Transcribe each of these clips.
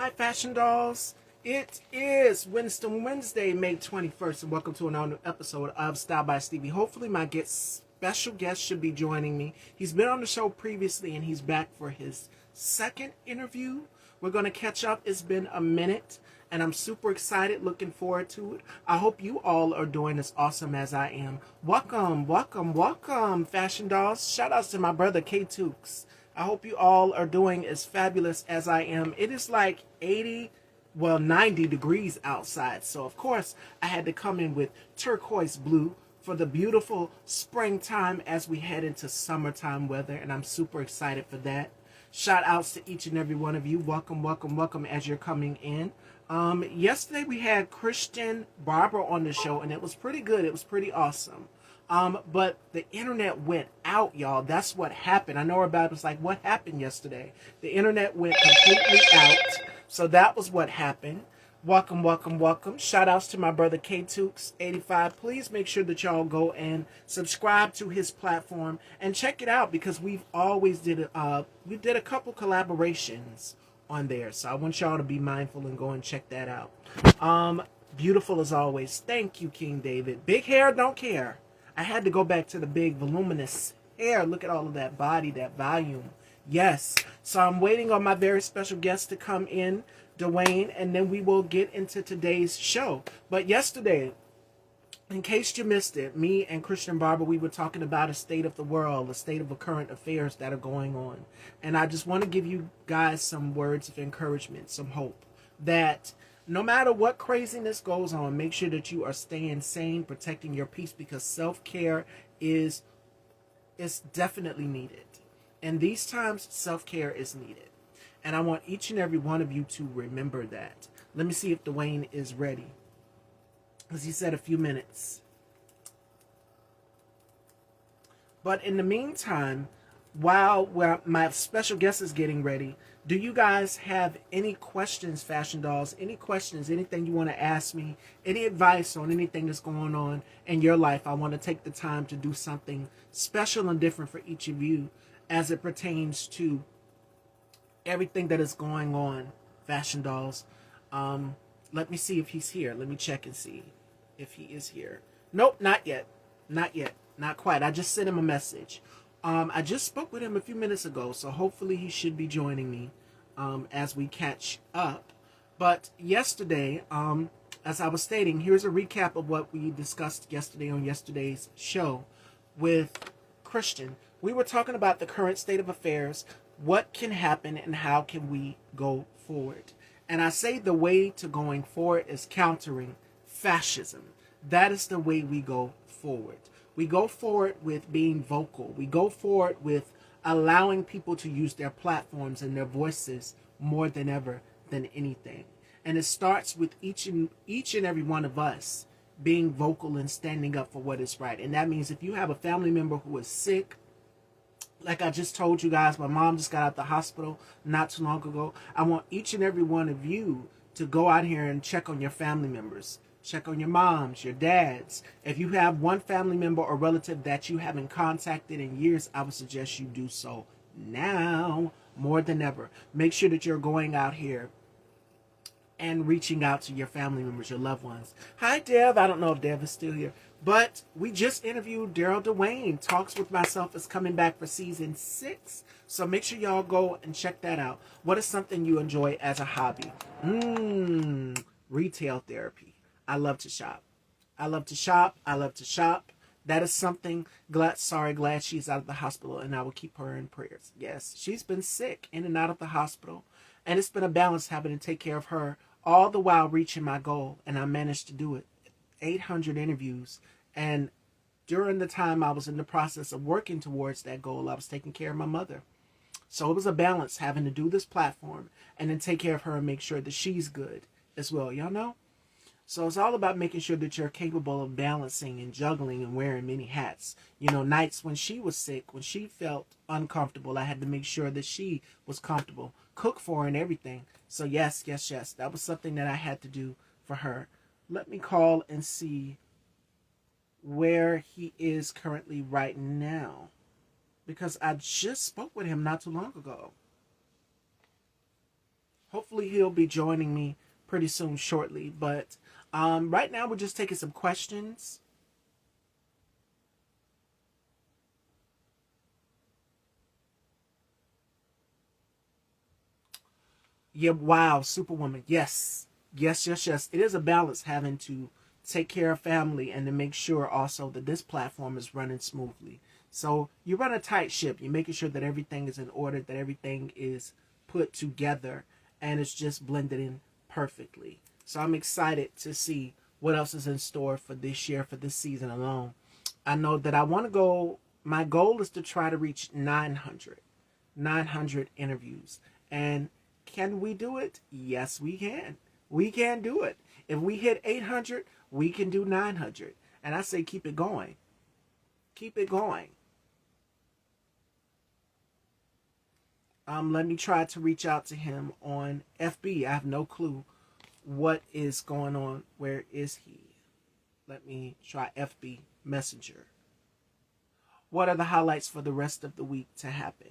Hi, Fashion Dolls. It is Wednesday, May 21st, and welcome to another episode of Style by Stevie. Hopefully, my special guest should be joining me. He's been on the show previously, and he's back for his second interview. We're going to catch up. It's been a minute, and I'm super excited, looking forward to it. I hope you all are doing as awesome as I am. Welcome, Fashion Dolls. Shout outs to my brother, K Tukes. I hope you all are doing as fabulous as I am. It is like 90 degrees outside. So, of course, I had to come in with turquoise blue for the beautiful springtime as we head into summertime weather. And I'm super excited for that. Shout outs to each and every one of you. Welcome as you're coming in. Yesterday we had Christian Barber on the show, and it was pretty good. It was pretty awesome. But the internet went out, y'all. That's what happened. I know everybody was like, what happened yesterday? The internet went completely out. So that was what happened. Welcome. Shout outs to my brother K-Tukes85. Please make sure that y'all go and subscribe to his platform and check it out, because we did a couple collaborations on there. So I want y'all to be mindful and go and check that out. Beautiful as always. Thank you, King David. Big hair, don't care. I had to go back to the big voluminous hair. Look at all of that body, that volume. Yes. So I'm waiting on my very special guest to come in, Dawayne, and then we will get into today's show. But yesterday, in case you missed it, me and Christian Barber, we were talking about a state of the world, a state of the current affairs that are going on. And I just want to give you guys some words of encouragement, some hope, that no matter what craziness goes on, make sure that you are staying sane, protecting your peace, because self-care is definitely needed. In these times, self-care is needed. And I want each and every one of you to remember that. Let me see if Dawayne is ready, because he said a few minutes. But in the meantime, while my special guest is getting ready, do you guys have any questions, Fashion Dolls? Any questions, anything you want to ask me? Any advice on anything that's going on in your life? I want to take the time to do something special and different for each of you as it pertains to everything that is going on, Fashion Dolls. Let me see if he's here. Let me check and see if he is here. Nope, not yet. Not quite. I just sent him a message. I just spoke with him a few minutes ago, so hopefully he should be joining me as we catch up. But yesterday, as I was stating, here's a recap of what we discussed yesterday on yesterday's show with Christian. We were talking about the current state of affairs, what can happen, and how can we go forward. And I say the way to going forward is countering fascism. That is the way we go forward. We go forward with being vocal. We go forward with allowing people to use their platforms and their voices more than ever than anything. And it starts with each and every one of us being vocal and standing up for what is right. And that means if you have a family member who is sick, like I just told you guys, my mom just got out of the hospital not too long ago. I want each and every one of you to go out here and check on your family members. Check on your moms, your dads. If you have one family member or relative that you haven't contacted in years, I would suggest you do so now more than ever. Make sure that you're going out here and reaching out to your family members, your loved ones. Hi, Dev. I don't know if Dev is still here, but we just interviewed Daryl Dawayne. Talks with Myself is coming back for season 6. So make sure y'all go and check that out. What is something you enjoy as a hobby? Retail therapy. I love to shop. That is something. Glad she's out of the hospital, and I will keep her in prayers. Yes, she's been sick, in and out of the hospital, and it's been a balance having to take care of her, all the while reaching my goal, and I managed to do it. 800 interviews, and during the time I was in the process of working towards that goal, I was taking care of my mother. So it was a balance having to do this platform and then take care of her and make sure that she's good as well, y'all know? So it's all about making sure that you're capable of balancing and juggling and wearing many hats. You know, nights when she was sick, when she felt uncomfortable, I had to make sure that she was comfortable, cook for her and everything. So yes, that was something that I had to do for her. Let me call and see where he is currently right now, because I just spoke with him not too long ago. Hopefully he'll be joining me pretty soon shortly. But right now we're just taking some questions. Yeah, wow, Superwoman. Yes. Yes, yes, yes. It is a balance having to take care of family and to make sure also that this platform is running smoothly. So you run a tight ship. You're making sure that everything is in order, that everything is put together, and it's just blended in perfectly. So I'm excited to see what else is in store for this year, for this season alone. I know that I want to go, my goal is to try to reach 900 interviews. And can we do it? Yes, we can. We can do it. If we hit 800, we can do 900. And I say keep it going. Keep it going. Let me try to reach out to him on FB. I have no clue what is going on. Where is he? Let me try FB Messenger. What are the highlights for the rest of the week to happen?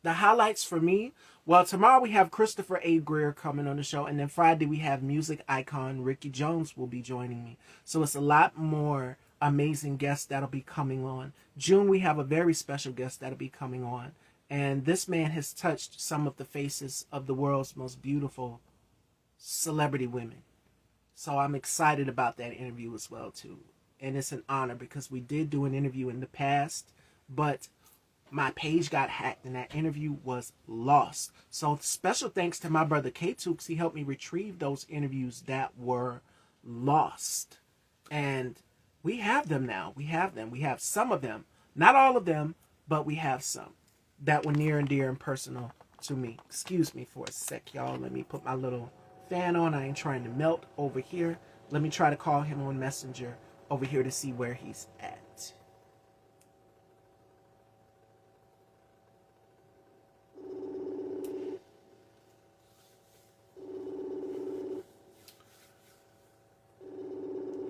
The highlights for me, well, tomorrow we have Christopher A. Greer coming on the show, and then Friday we have music icon Ricky Jones will be joining me. So it's a lot more amazing guests that'll be coming on. June we have a very special guest that'll be coming on, and this man has touched some of the faces of the world's most beautiful celebrity women. So I'm excited about that interview as well too. And it's an honor because we did do an interview in the past, but my page got hacked and that interview was lost. So special thanks to my brother K-Tooks. He helped me retrieve those interviews that were lost. And we have them now. We have them. We have some of them. Not all of them, but we have some that were near and dear and personal to me. Excuse me for a sec, y'all. Let me put my little fan on. I ain't trying to melt over here. Let me try to call him on Messenger over here to see where he's at.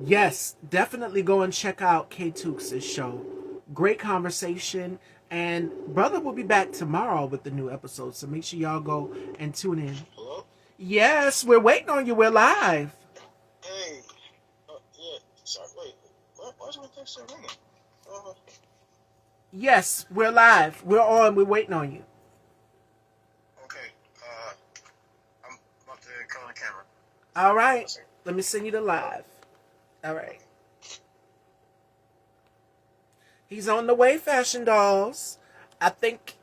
Yes, definitely go and check out K-Tooks' show. Great conversation. And brother will be back tomorrow with the new episode. So make sure y'all go and tune in. Hello? Yes, we're waiting on you. We're live. Hey. Yeah. Sorry. Wait. Why is my thing still ringing? Uh, Yes, we're live. We're on. We're waiting on you. okay. I'm about to come on the camera. All right. Let me send you the live. All right. He's on the way, Fashion Dolls. I think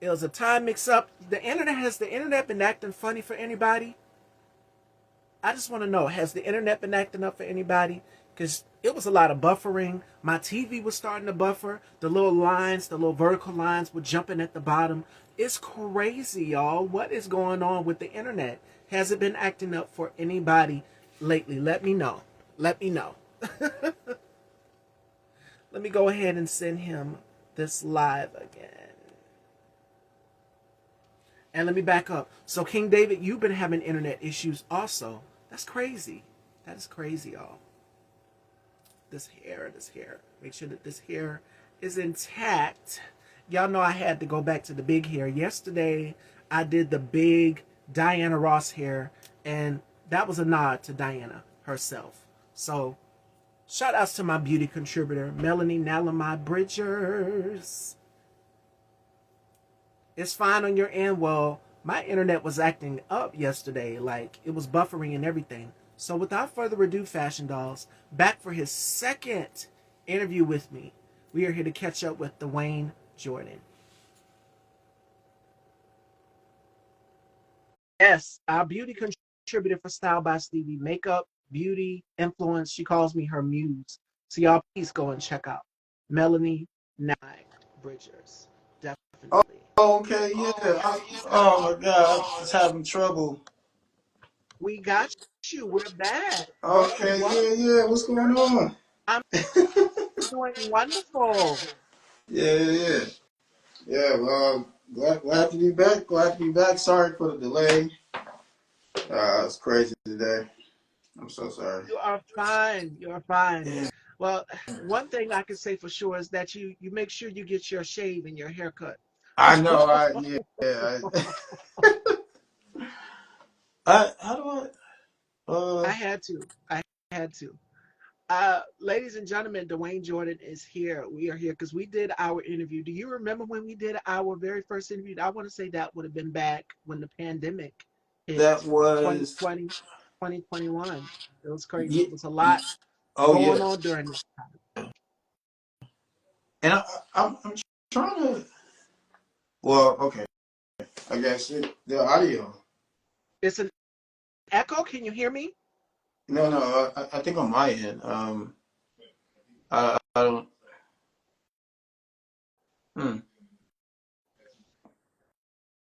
it was a time mix up. Has the internet been acting funny for anybody? I just want to know, has the internet been acting up for anybody? Because it was a lot of buffering. My TV was starting to buffer. The little lines, the little vertical lines were jumping at the bottom. It's crazy, y'all. What is going on with the internet? Has it been acting up for anybody lately? Let me know. Let me know. Let me go ahead and send him this live again. And let me back up. So, King David, you've been having internet issues also. That's crazy. That is crazy, y'all. This hair. Make sure that this hair is intact. Y'all know I had to go back to the big hair. Yesterday, I did the big Diana Ross hair, and that was a nod to Diana herself. So, shout outs to my beauty contributor, Melanie Nalamai Bridgers. It's fine on your end. Well, my internet was acting up yesterday. Like, it was buffering and everything. So without further ado, Fashion Dolls, back for his second interview with me. We are here to catch up with Dawayne Jordan. Yes, our beauty contributor for Style by Stevie. Makeup, beauty, influence. She calls me her muse. So y'all please go and check out Melanie Nye Bridgers. Definitely. Okay, yeah. Oh my God, I was having trouble. We got you. We're back. Okay, What? yeah. What's going on? I'm doing wonderful. Yeah. Yeah, well, glad to be back. Glad to be back. Sorry for the delay. It's crazy today. I'm so sorry. You are fine. You are fine. Yeah. Well, one thing I can say for sure is that you make sure you get your shave and your haircut. I know. Yeah. How do I? I had to. I had to. Ladies and gentlemen, Dwayne Jordan is here. We are here because we did our interview. Do you remember when we did our very first interview? I want to say that would have been back when the pandemic hit, That was 2020, 2021. It was crazy. yeah. It was a lot Oh going yeah. on during this. And I'm trying to. Well, okay. I guess the audio. It's an echo. Can you hear me? No. I think on my end. I don't. Hmm.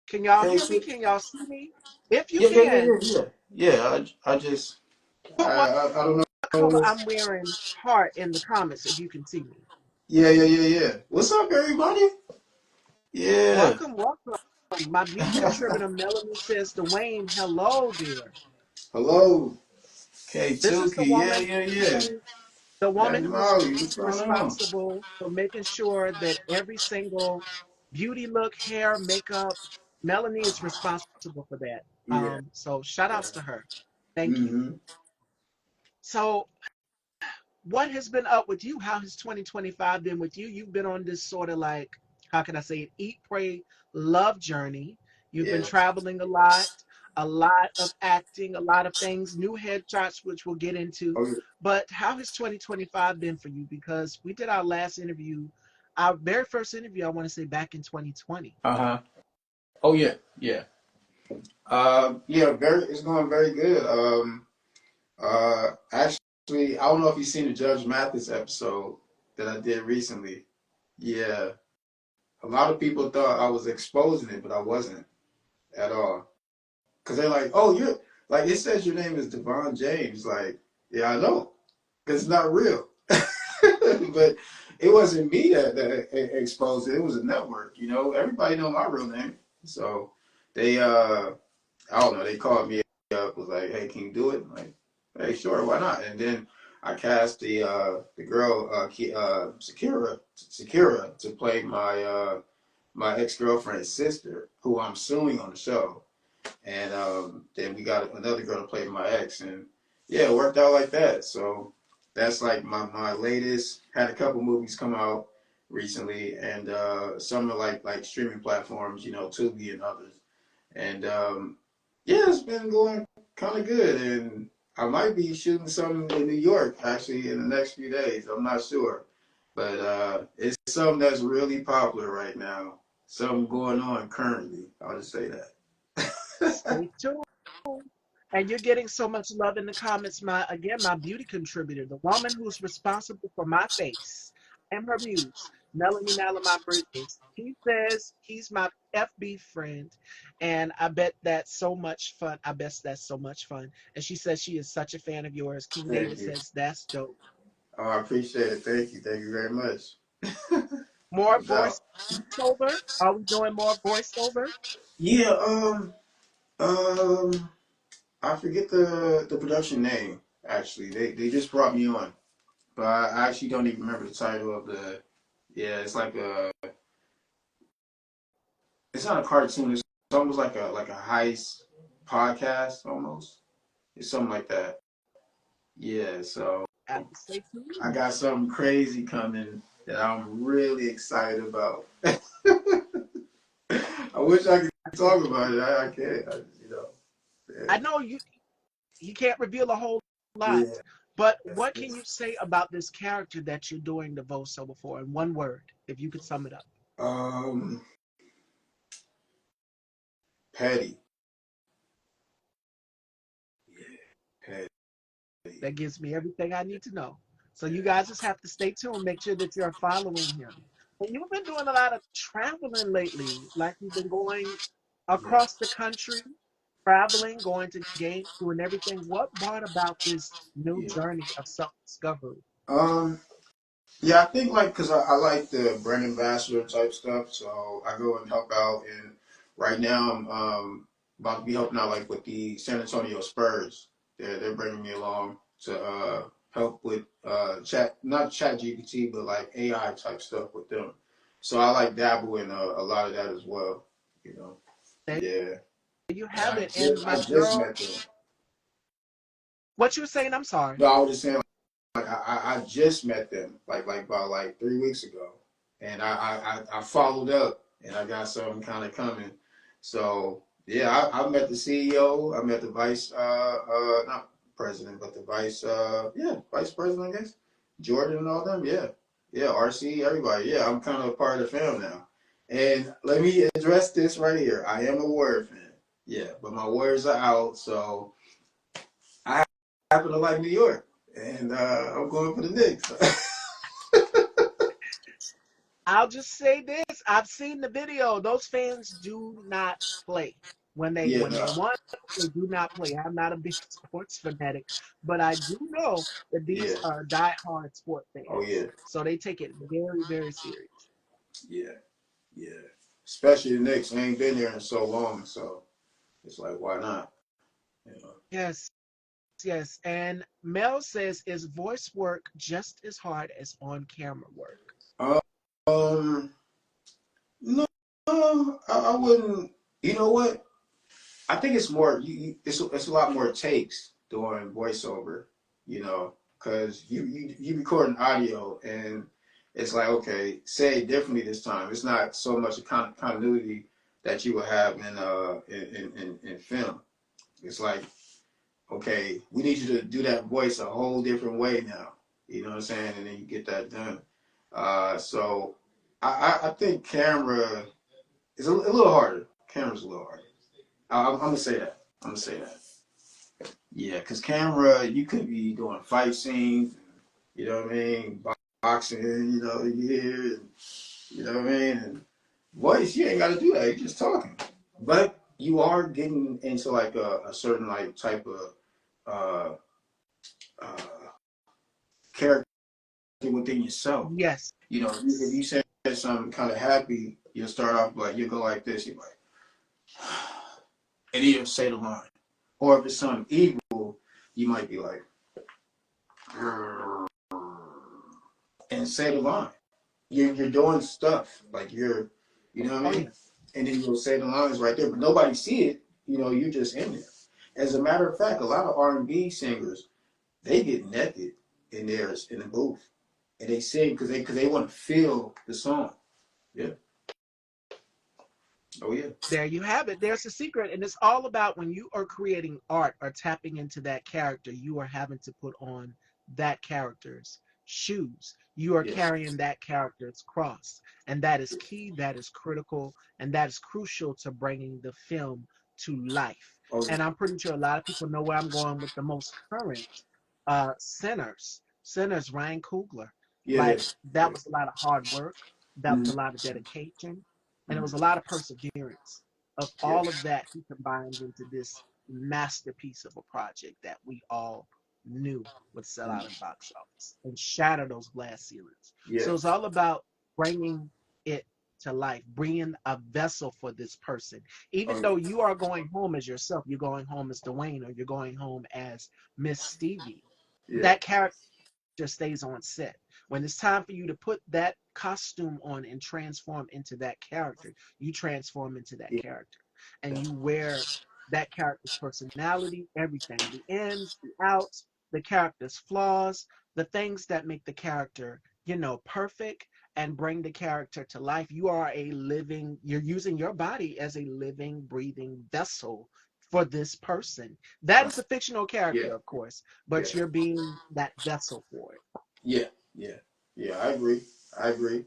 Can y'all Hey, hear me? so, Can y'all see me? If you can, yeah. I just. put what I don't color know. I'm wearing heart in the comments if you can see me. Yeah. What's up, everybody? Yeah. Welcome, welcome. My beauty contributor Melanie says, Dwayne, hello, dear. Hello. Hey, This is the Tuki. woman Yeah. the That's woman who's Molly. What's going on? responsible for making sure that every single beauty look, hair, makeup, Melanie is responsible for that. Yeah. So shout outs to her. Thank you. Mm-hmm. So what has been up with you? How has 2025 been with you? You've been on this sort of like, how can I say it? Eat, pray, love journey. You've been Yeah. traveling a lot of acting, a lot of things, new headshots, which we'll get into. Oh yeah. But how has 2025 been for you? Because we did our last interview, our very first interview, I want to say back in 2020. Uh-huh. Oh yeah. Yeah, it's going very good. Actually, I don't know if you've seen the Judge Mathis episode that I did recently. Yeah. A lot of people thought I was exposing it, but I wasn't at all. Cause they're like, "Oh, you're like it says your name is Devon James." Like, yeah, I know, cause it's not real. But it wasn't me that exposed it. It was a network. You know, everybody know my real name, so they I don't know. They called me up, was like, "Hey, can you do it?" I'm like, "Hey, sure, why not?" And then I cast the girl Sakura to play my ex girlfriend's sister, who I'm suing on the show, and then we got another girl to play my ex, and yeah, it worked out like that. So that's like my latest. Had a couple movies come out recently, and some are like streaming platforms, you know, Tubi and others. And yeah, it's been going kind of good. And I might be shooting something in New York actually in the next few days. I'm not sure. But it's something that's really popular right now. Something going on currently. I'll just say that. Stay tuned. And you're getting so much love in the comments. My beauty contributor, the woman who's responsible for my face and her muse, Melanie Malamar Bridges. He says he's my FB friend, and I bet that's so much fun. I bet that's so much fun. And she says she is such a fan of yours. King Thank David you. says that's dope. Oh, I appreciate it. Thank you. Thank you very much. More No doubt. voiceover? Are we doing more voiceover? Yeah. Um. I forget the production name. Actually, they just brought me on, but I actually don't even remember the title of the. Yeah, it's like a. It's not a cartoon. It's almost like a heist podcast almost. It's something like that. Yeah. So Have to stay I tuned. got something crazy coming that I'm really excited about. I wish I could talk about it. I can't. Yeah. I know you can't reveal a whole lot, Yeah. but what can you say about this character that you're doing the voiceover for in one word, if you could sum it up? Um, Petty. Yeah, Petty. That gives me everything I need to know. So you guys just have to stay tuned. Make sure that you're following him. And you've been doing a lot of traveling lately, like you've been going Yeah. across the country, traveling, going to games, doing everything. What brought about this new Yeah. journey of self-discovery? Um, yeah, I think like because I like the brand ambassador type stuff, so I go and help out. And right now I'm about to be helping out like with the San Antonio Spurs. They're bringing me along to help with not chat GPT but like AI type stuff with them. So I like dabble in a lot of that as well. You know, There yeah. you And have it. And I my just girl, met them. what you were saying? I'm sorry. No, I was just saying like I just met them like about like 3 weeks ago, and I followed up and I got something kind of coming. So yeah, I met the CEO. I met the vice not president, but the vice vice president, I guess, Jordan and all them. Yeah, yeah, RC, everybody. Yeah, I'm kind of a part of the fam now. And let me address this right here. I am a Warrior fan. Yeah, but my Warriors are out, so I happen to like New York, and I'm going for the Knicks. I'll just say this. I've seen the video. Those fans do not play. When they Yeah, when no. they won, they do not play. I'm not a big sports fanatic, but I do know that these Yeah. are diehard sport Oh fans. yeah. So they take it very, very serious. Yeah. Yeah. Especially the Knicks. They ain't been there in so long, so it's like, why not? You know. Yes, yes. And Mel says, is voice work just as hard as on camera work? Um. No. I wouldn't. You know what? I think it's more. It's a lot more takes doing voiceover. You know, because you record an audio and it's like, okay, say it differently this time. It's not so much a continuity that you would have in film. It's like, okay, we need you to do that voice a whole different way now. You know what I'm saying? And then you get that done. So I think camera is a little harder. Camera's a little harder. I'm gonna say that. I'm gonna say that. Yeah, because camera, you could be doing fight scenes, you know what I mean, boxing, you know, here, and, you know what I mean, and voice, you ain't got to do that. You're just talking, but you are getting into like a certain like type of uh, uh, character within yourself. Yes. You know, if you say something kind of happy, you'll start off like you go like this, you're like, and then you'll say the line, or if it's something evil, you might be like, and say the line. You're doing stuff like you know what I Oh, mean, yeah. and then you'll say the lines right there, but nobody see it. You know, you're just in there. As a matter of fact, a lot of R&B singers they get naked in theirs in the booth, and they sing because they want to feel the song. Yeah. Oh yeah. There you have it. There's a secret. And it's all about when you are creating art or tapping into that character, you are having to put on that character's shoes. You are Yeah. carrying that character's cross. And that is key, that is critical, and that is crucial to bringing the film to life. Oh And I'm pretty sure a lot of people know where I'm going with the most current Sinners. Sinners, Ryan Coogler. yeah. Yeah. Like, that Yeah. was a lot of hard work, that was a Mm-hmm. lot of dedication, and it was a Mm-hmm. lot of perseverance. Of Yeah. all of that, he combined into this masterpiece of a project that we all knew would sell out in Mm-hmm. box office and shatter those glass ceilings. Yeah. So it's all about bringing it to life, bringing a vessel for this person. Oh Even yeah. though you are going home as yourself, you're going home as Dwayne, or you're going home as Miss Stevie. Yeah. That character stays on set. When it's time for you to put that costume on and transform into that character, you transform into that Yeah. character. And you wear that character's personality, everything, the ins, the outs, the character's flaws, the things that make the character, perfect and bring the character to life. You are you're using your body as a living, breathing vessel for this person. That is a fictional Yeah. character, of course, Yeah. but you're being that vessel for it. Yeah. Yeah. Yeah. I agree. I agree.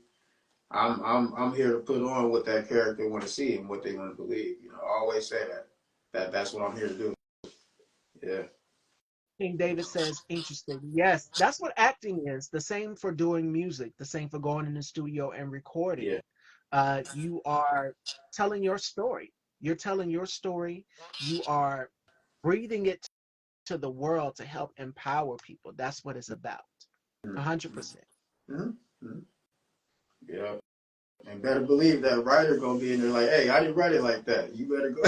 I'm here to put on what that character want to see and what they want to believe. You know, I always say that. That's what I'm here to do. Yeah. King David says, interesting. Yes, that's what acting is. The same for doing music, the same for going in the studio and recording. Yeah. You are telling your story. You're telling your story. You are breathing it to the world to help empower people. That's what it's about. Mm-hmm. 100%. Mm-hmm. Yeah. And better believe that writer gonna be in there like, hey, I didn't write it like that. You better go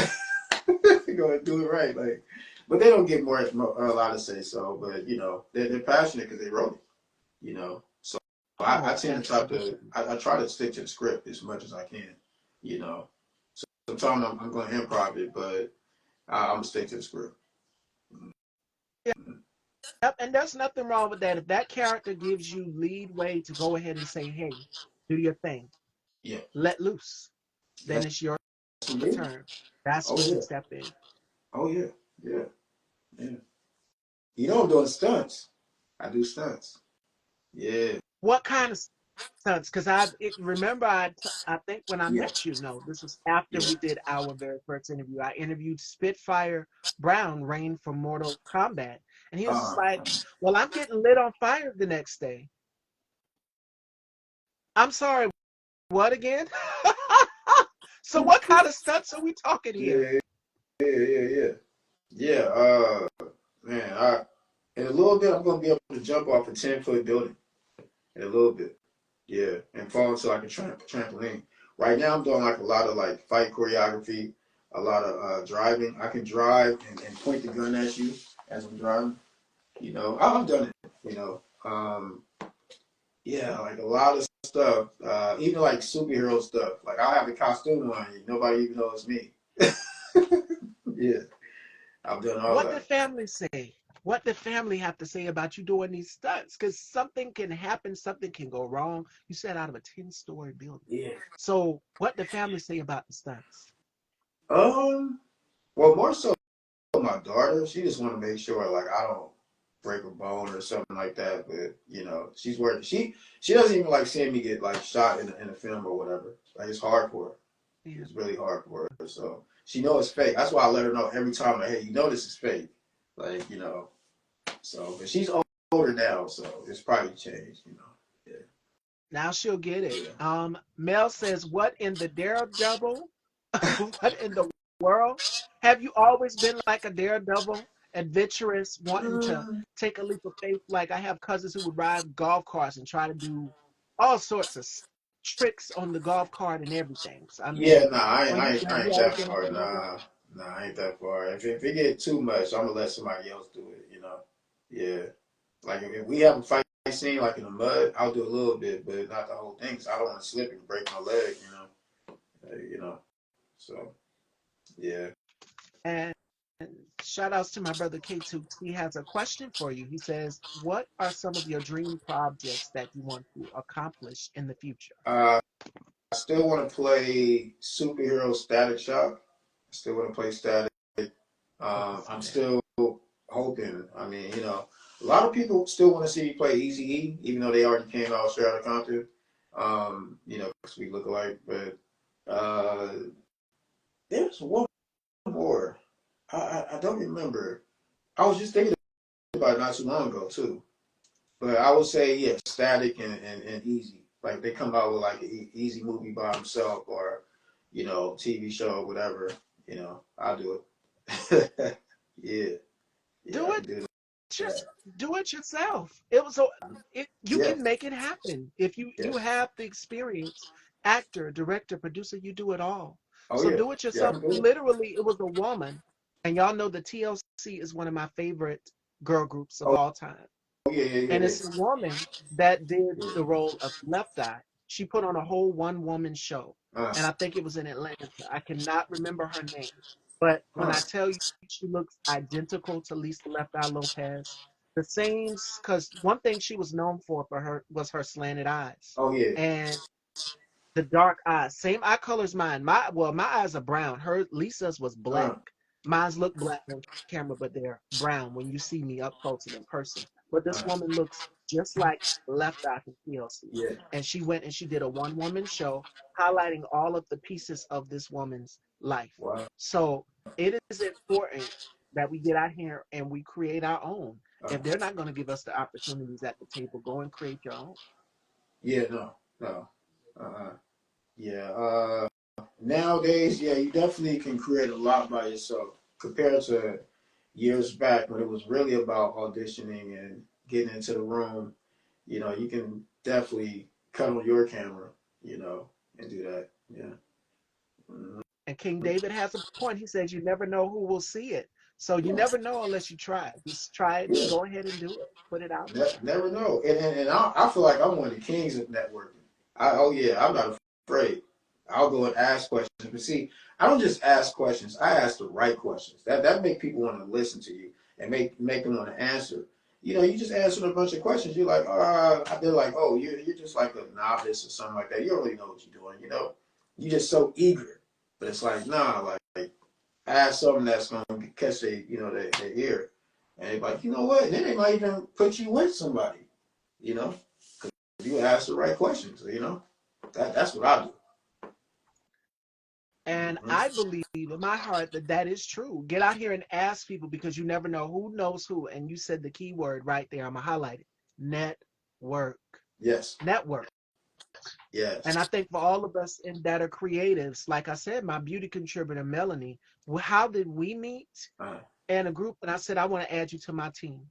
go and do it right. Like, but they don't get a lot of say so. But you know, they're passionate because they wrote it. You know, so I Oh, tend to try to absolutely. I try to stick to the script as much as I can. You know, sometimes I'm going to improv it, but I'm gonna stick to the script. Yep, and there's nothing wrong with that. If that character gives you lead way to go ahead and say, hey, do your thing, Yeah, let loose, then that's it's your for me. turn. That's Oh when you yeah, step in. oh yeah, yeah, yeah. You know I'm doing stunts. I do stunts. Yeah, What kind of stunts? Because remember, I think when I yeah, met you, no, this was after yeah. we did our very first interview. I interviewed Spitfire Brown, Rain from Mortal Kombat. And he was just Uh, like, well, I'm getting lit on fire the next day. I'm sorry, what again? So what kind of stunts are we talking here? yeah, yeah. Yeah, man, in a little bit I'm gonna be able to jump off a 10-foot building. In a little bit. Yeah. And fall into like a trampoline. Right now I'm doing like a lot of like fight choreography, a lot of driving. I can drive and point the gun at you as I'm driving. You know, I've done it, you know. Yeah, like a lot of stuff. Even like superhero stuff. Like I'll have a costume on you. Nobody even knows me. Yeah. I've done all What did that. family say? What did family have to say about you doing these stunts? Because something can happen, something can go wrong. You said out of a 10-story building. Yeah. So what did family say about the stunts? Um, well, more so my daughter. She just want to make sure like I don't break a bone or something like that. But you know, she's worried. She doesn't even like seeing me get like shot in a film or whatever. Like it's hard for her. Yeah. It's really hard for her. So she knows it's fake. That's why I let her know every time. Like, hey, you know this is fake. Like you know. So, but she's older now, so it's probably changed. You know. Yeah. Now she'll get it. Yeah. Mel says, what in the daredevil? What in the world? Have you always been like a daredevil, adventurous, wanting to take a leap of faith? Like I have cousins who would ride golf carts and try to do all sorts of tricks on the golf cart and everything. So, I Yeah, mean, nah, are you? Have I you ain't always that been far. anything like that? Nah, I ain't that far. If it get too much, I'm gonna let somebody else do it. You know, yeah. Like if we have a fight scene like in the mud, I'll do a little bit, but not the whole thing. Cause I don't want to slip and break my leg. You know. So yeah. And shout outs to my brother K2. He has a question for you. He says, what are some of your dream projects that you want to accomplish in the future? I still want to play superhero Static Shock. I still want to play Static. Love to see I'm that. still hoping. I mean, you know, a lot of people still want to see me play Easy E, even though they already came out straight out of Compton. You know, because we look alike. But uh, there's one more. I don't remember. I was just thinking about it not too long ago too. But I would say yeah, Static and Easy. Like they come out with like an Easy movie by himself or you know TV show whatever. You know, I'll do it. Yeah, yeah, Do I it can do just that. do it yourself. It was so you Yeah, can make it happen. If you yeah. have the experience, actor, director, producer, you do it all. Oh So yeah, do it yeah, I yourself. can do it. Literally, it was a woman, and y'all know the TLC is one of my favorite girl groups of Oh, all time. oh yeah, yeah, And yeah, it's a woman that did yeah. the role of Left Eye. She put on a whole one woman show, Uh, and I think it was in Atlanta. I cannot remember her name, but when uh, I tell you she looks identical to Lisa Left Eye Lopez, the same, because one thing she was known for her was her slanted eyes, oh yeah. and the dark eyes, same eye color as mine. My eyes are brown. Her Lisa's was Uh, black. Mine's look black on camera, but they're brown when you see me up close and in person. But this uh, woman looks just like Left Eye from TLC. yeah. And she went and she did a one woman show highlighting all of the pieces of this woman's life. Wow. So it is important that we get out here and we create our own. Uh, If they're not going to give us the opportunities at the table, go and create your own. yeah, no, no. Yeah. Nowadays, yeah, you definitely can create a lot by yourself compared to years back when it was really about auditioning and getting into the room. You know, you can definitely cut on your camera, you know, and do that. Yeah. Mhm. And King David has a point. He says, you never know who will see it. So you No, never know unless you try. Just try it and yeah. go ahead and do it. Put it out there. Never know. And I feel like I'm one of the kings of networking. Oh yeah, I'm not afraid. I'll go and ask questions. But see, I don't just ask questions. I ask the right questions. That make people want to listen to you and make them want to answer. You know, you just answer a bunch of questions. You're like, they're like, oh, you're just like a novice or something like that. You don't really know what you're doing. You know, you're just so eager. But it's like, nah, like ask something that's going to catch their ear. And they're like, you know what? And then they might even put you with somebody, you know, if you ask the right questions, you know. That's what I do. And Mm-hmm. I believe in my heart that that is true. Get out here and ask people because you never know who knows who. And you said the key word right there. I'm going to highlight it. Network. Yes. Network. And Yes. I think for all of us that are creatives, like I said, my beauty contributor, Melanie, how did we meet? Uh, And a group, and I said, I want to add you to my team.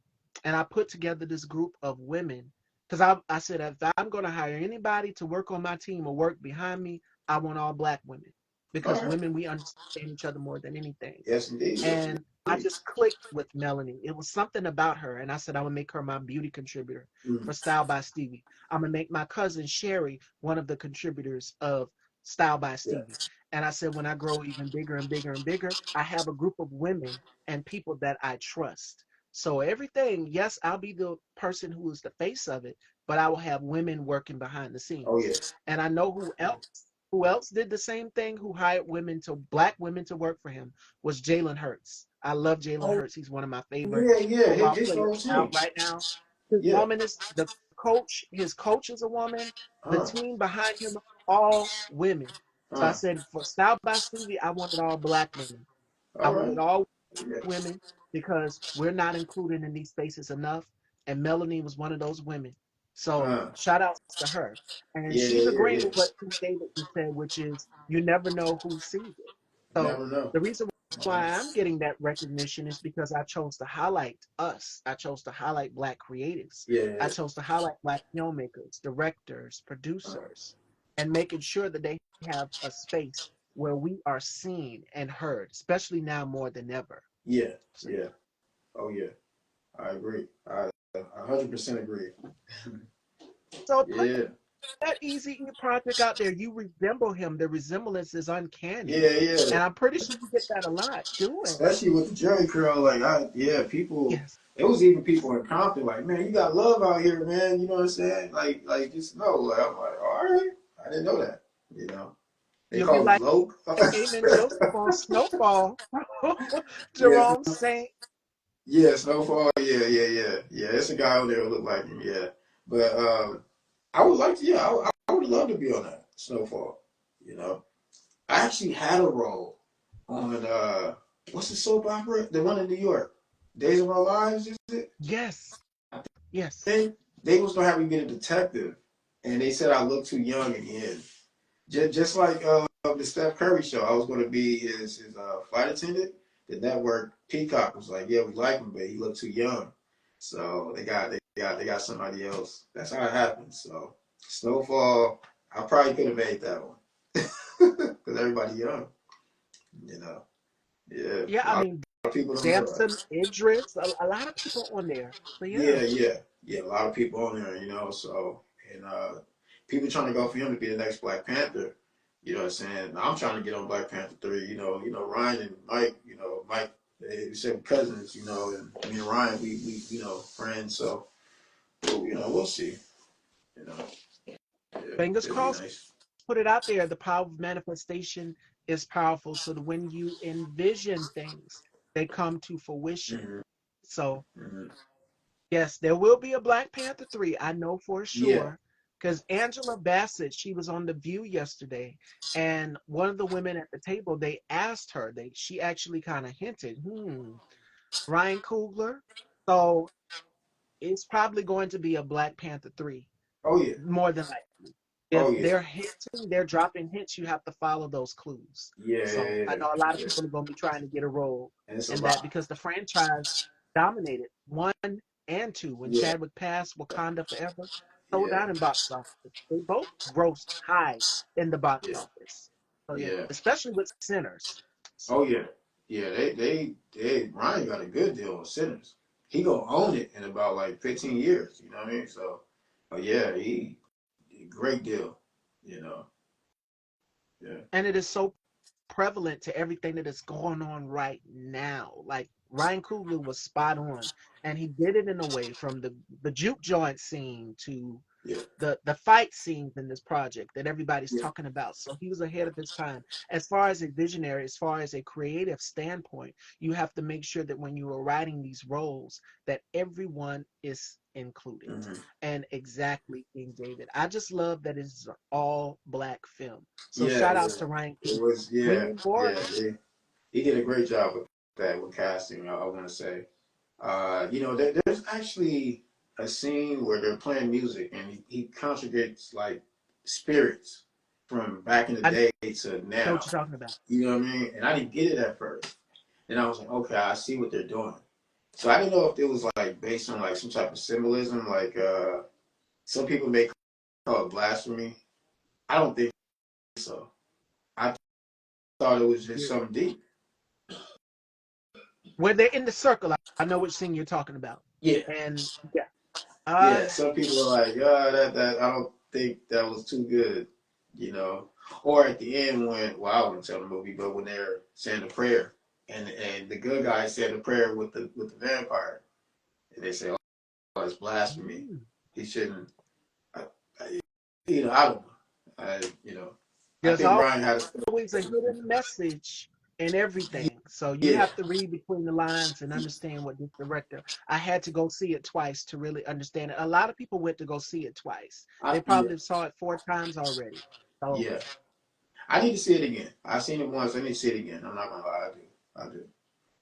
And I put together this group of women because I said, if I'm going to hire anybody to work on my team or work behind me, I want all black women all because right. women, we understand each other more than anything. Yes, indeed. Yes, And I indeed. just clicked with Melanie. It was something about her. And I said, I'm going to make her my beauty contributor Mm-hmm. for Style by Stevie. I'm going to make my cousin Sherry one of the contributors of Style by Stevie. Yes. And I said, when I grow even bigger and bigger and bigger, I have a group of women and people that I trust. So everything, yes, I'll be the person who is the face of it, but I will have women working behind the Oh scenes. yeah. And I know who else did the same thing, who hired black women to work for him was Jalen Hurts. I love Jalen Oh Hurts. He's one of my favorite yeah, yeah. football His players whole team. out right now. His Yeah. woman is the coach. His coach is a woman. The Uh. team behind him, all women. So I Uh. said, for Style by Stevie, I wanted all black women. I All wanted right. all Yeah. women because we're not included in these spaces enough. And Melanie was one of those women. So Uh. shout outs to her. And Yeah, she's yeah, yeah, agreeing yeah. with what King Davidson said, which is you never know who sees it. You So never know. the reason Uh, why I'm getting that recognition is because I chose to highlight us. I chose to highlight black creatives. yeah, I yeah. chose to highlight black filmmakers, directors, Uh, producers, and making sure that they have a space where we are seen and heard, especially now more than ever. yeah, So yeah. yeah. Oh yeah. I agree. I 100% agree. So put Yeah. that Easy E project out there. You resemble him. The resemblance is uncanny. Yeah, yeah. And I'm pretty sure you get that a lot. Do it. Especially with the Jerry curl, like people. Yes. It was even people in Compton, like, man, you got love out here, man. You know what I'm saying? Like just know. Like, I'm like, all right, I didn't know that. You know, they You'll be call me like Loke. Amen Joseph on Snowfall. Yeah, Jerome Saint. yeah, Snowfall. Yeah, yeah, yeah, yeah. It's a guy on there who look like him. Yeah, but I would like to. Yeah, I would love to be on that Snowfall. You know, I actually had a role on what's the soap opera? The one in New York, Days of Our Lives. Is it? Yes. Yes. They was gonna have me be a detective, and they said I looked too young in the end. Just like the Steph Curry show, I was gonna be his flight attendant. The network Peacock was like, yeah, we like him, but he looked too young, so they got somebody else. That's how it happened. So Snowfall, I probably could have made that one because everybody young, you know. Yeah, Yeah, a I lot mean, of people don't realize. Damson, Idris, a lot of people on there. So yeah. Yeah, yeah, yeah. A lot of people on there, you know. So and people trying to go for him to be the next Black Panther. You know what I'm saying? I'm trying to get on Black Panther 3. Ryan and Mike. Mike. They said cousins. And me and Ryan, we friends. So we'll see. You know, yeah, Fingers it'll be crossed, nice. put it out there. The power of manifestation is powerful. So that when you envision things, they come to fruition. Hmm. So Hmm. yes, there will be a Black Panther 3. I know for Yeah. sure. Because Angela Bassett, she was on The View yesterday, and one of the women at the table, they asked her, she actually kind of hinted, Ryan Coogler. So it's probably going to be a Black Panther 3, Oh yeah. more than likely. If Oh yeah. they're hinting, they're dropping hints, you have to follow those clues. Yeah. So I Yeah. know a lot of Yeah. people are going to be trying to get a role And it's a in that lot. because the franchise dominated one and two. When Yeah. Chadwick passed, Wakanda Forever sold Yeah. out in box office. They both grossed high in the box Yeah. office. So yeah, Yeah. especially with Sinners. So Oh yeah. yeah, they Ryan got a good deal on Sinners. He gonna own it in about like 15 years. You know what I mean? So, but yeah, he great deal. You know, yeah, And it is so prevalent to everything that is going on right now. Like Ryan Coogler was spot on, and he did it in a way from the juke joint scene to yeah, the fight scenes in this project that everybody's yeah. talking about. So he was ahead of his time. As far as a visionary, as far as a creative standpoint, you have to make sure that when you are writing these roles, that everyone is included. Hmm. And exactly King David. I just love that it's an all black film. So Yeah, shout yeah. outs to Ryan It Coogler. was, We yeah, need more of yeah. that. He did a great job with that with casting. I want to say, there's actually a scene where they're playing music and he conjugates like spirits from back in the I day to know what now. you're talking about. You know what I mean? And I didn't get it at first. Then I was like, okay, I see what they're doing. So I didn't know if it was like based on like some type of symbolism, like some people may call it blasphemy. I don't think so. I thought it was just something deep. When they're in the circle, I know which scene you're talking about. Yeah, And yeah, yeah. Some people are like, that I don't think that was too good, you know. Or at the end when, well, I wouldn't tell the movie, but when they're saying the prayer, and the good guy said the prayer with the vampire, and they say, oh, it's blasphemy. mm, He shouldn't. I, I don't know. I there's think Ryan had always a hidden message in a, everything. So you yeah, have to read between the lines and understand what this director. I had to go see it twice to really understand it. A lot of people went to go see it twice. They yeah, probably saw it 4 times already. So yeah. I need to see it again. I've seen it once. I need to see it again. I'm not gonna lie. I do. I do.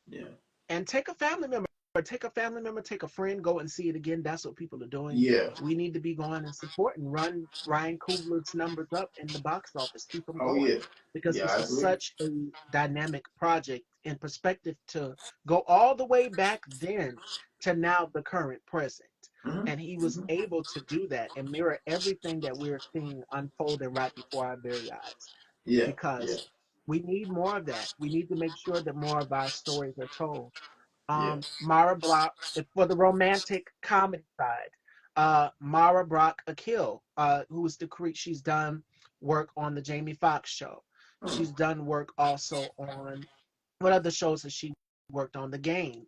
Yeah. and take a family member, take a family member, take a friend, go and see it again. That's what people are doing. Yeah. We need to be going and supporting, run Ryan Coogler's numbers up in the box office, keep them Oh going, yeah. because Yeah, this I is agree. such a dynamic project in perspective to go all the way back then to now the current present. Hmm. And he was able to do that and mirror everything that we're seeing unfolding right before our very eyes, Yeah. Yeah. because we need more of that. We need to make sure that more of our stories are told. Yeah. Mara Brock for the romantic comedy side. Mara Brock Akil, who's she's done work on the Jamie Foxx show. Hmm. She's done work also on what other shows has she worked on? The Game,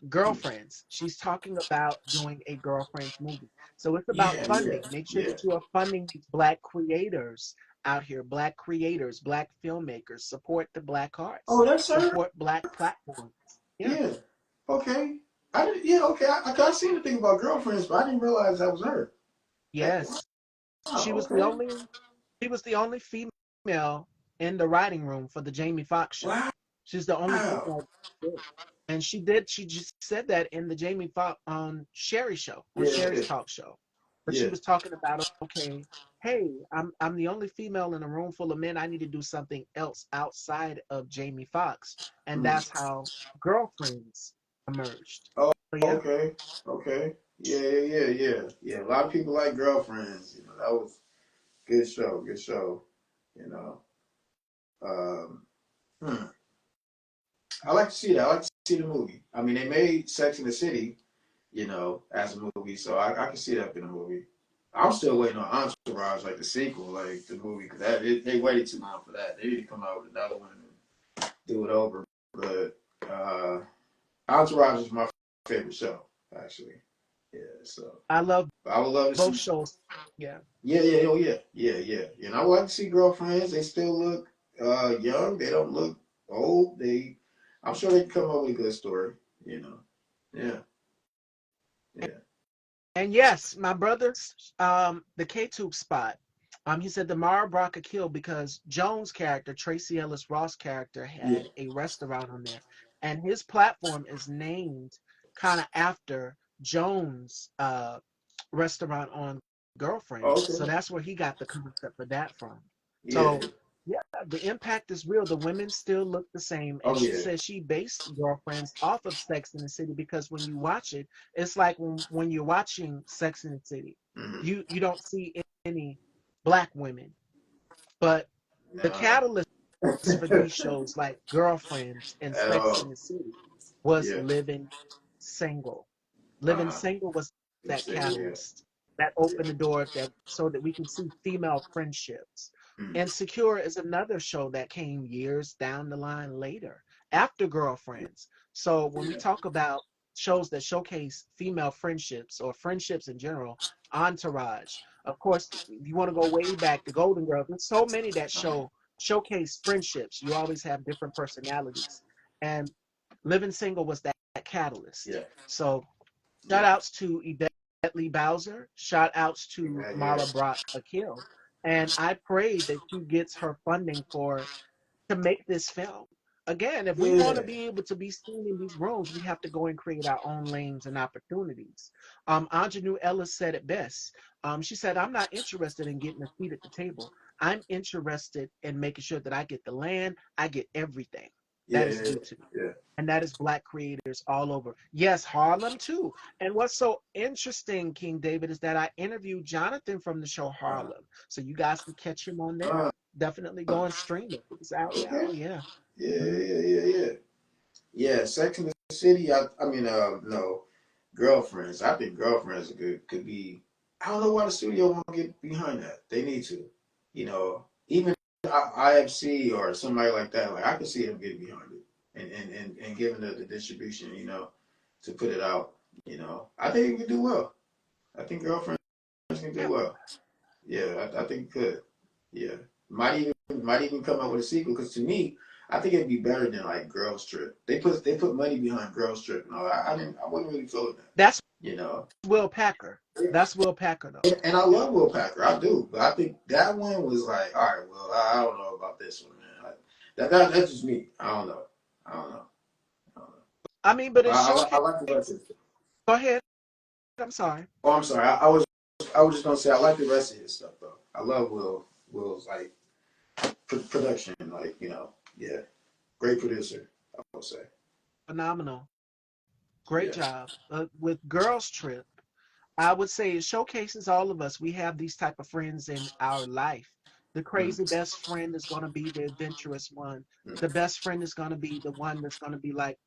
Girlfriends. She's talking about doing a Girlfriends movie. So it's about Yeah. Yeah. funding. Make sure Yeah. that you are funding these Black creators out here, Black creators, Black filmmakers. Support the Black arts. Oh, that's her. Support Black platforms. Yeah. Yeah. Okay. I did. Yeah. Okay. I seen the thing about girlfriends, but I didn't realize that was her. That, Yes. She wow. was the Okay. only she was the only female in the writing room for the Jamie Foxx show. Wow. She's the only female. And she just said that in the Jamie Foxx on Sherry show, on Yeah. Sherry's Yeah. talk show. But she Yeah. was talking about, okay, hey, I'm the only female in a room full of men. I need to do something else outside of Jamie Foxx. And Mm. that's how Girlfriends emerged. Oh. So yeah. Okay. Okay. Yeah. Yeah. Yeah. Yeah. Yeah. A lot of people like girlfriends. That was good show. Good show. You know. Um. Hmm. I like to see that. I like to see the movie. I mean, they made Sex in the City, as a movie, so I can see that in a movie. I'm still waiting on Entourage, like the sequel, like the movie, because they waited too long for that. They need to come out with another one and do it over. But Entourage is my favorite show, actually. Yeah, so I love I would love to both see. shows. Yeah. Yeah, yeah, oh yeah, yeah, yeah. And I would like to see Girlfriends. They still look young. They don't look old. I'm sure they can come up with a good story. You know. Yeah, yeah. And yes, my brother's the K-Tube spot. He said the Mara Broca killed because Jones' character, Tracy Ellis Ross' character, Yeah. had a restaurant on there, and his platform is named kind of after Jones' restaurant on Oh, Girlfriends. So okay. that's where he got the concept for that from. Yeah. So yeah, the impact is real. The women still look the same, and Oh, she yeah. says she based Girlfriends off of Sex in the City because when you watch it, it's like when you're watching Sex in the City, Mm-hmm. you don't see any black women, but the Nah. catalyst for these shows like Girlfriends and At Sex all. in the City was Yeah. Living Single. Living Uh-huh. Single was It's that single, yeah. catalyst that Yeah. opened the door that so that we can see female friendships. Mm. And Secure is another show that came years down the line later after Girlfriends. So when we Yeah. talk about shows that showcase female friendships or friendships in general, Entourage, of course, if you want to go way back, the Golden Girls, there's so many that Uh-huh. showcase friendships. You always have different personalities. And Living Single was that catalyst. Yeah. So shout Yeah. outs to Yvette Lee Bowser. Shout outs to Yeah. Yeah. Mara Brock Akil. And I pray that she gets her funding for to make this film. Again, if we want to Yeah. be able to be seen in these rooms, we have to go and create our own lanes and opportunities. Anjanou Ellis said it best. She said, I'm not interested in getting a seat at the table. I'm interested in making sure that I get the land, I get everything Yeah. that is Yeah. due to me. Yeah. And that is Black creators all over. Yes, Harlem too. And what's so interesting, King David, is that I interviewed Jonathan from the show Uh, Harlem. So you guys can catch him on there. uh, Definitely go and stream it. It's out now. okay. Oh, yeah. Yeah. Mhm. Yeah. Yeah. Yeah. Yeah. Sex in the City. I mean, no. Girlfriends. I think Girlfriends could be. I don't know why the studio won't get behind that. They need to. You know, even IFC or somebody like that. Like I could see them getting behind it and giving the distribution. You know, to put it out. You know, I think it could do well. I think Girlfriends can do Yeah. well. Yeah, I think it could. Yeah, might even come out with a sequel because to me, I think it'd be better than like Girls Trip. They put money behind Girls Trip. No, I wasn't really feeling that. That's You know, Will Packer. That's Will Packer, though. and I Yeah. love Will Packer, I do, but I think that one was like, all right, well, I don't know about this one, man. That's just me. I don't know. I don't know. I don't know. I mean, but it I showcased. like the rest of it. Go ahead. I'm sorry. Oh, I'm sorry. I was just gonna say I like the rest of his stuff though. I love Will's like production, like yeah, great producer. I would say, Phenomenal. Great yeah. job. With Girls Trip, I would say it showcases all of us. We have these type of friends in our life. The Mm, crazy best friend is going to be the adventurous one. mm, The best friend is going to be the one that's going to be like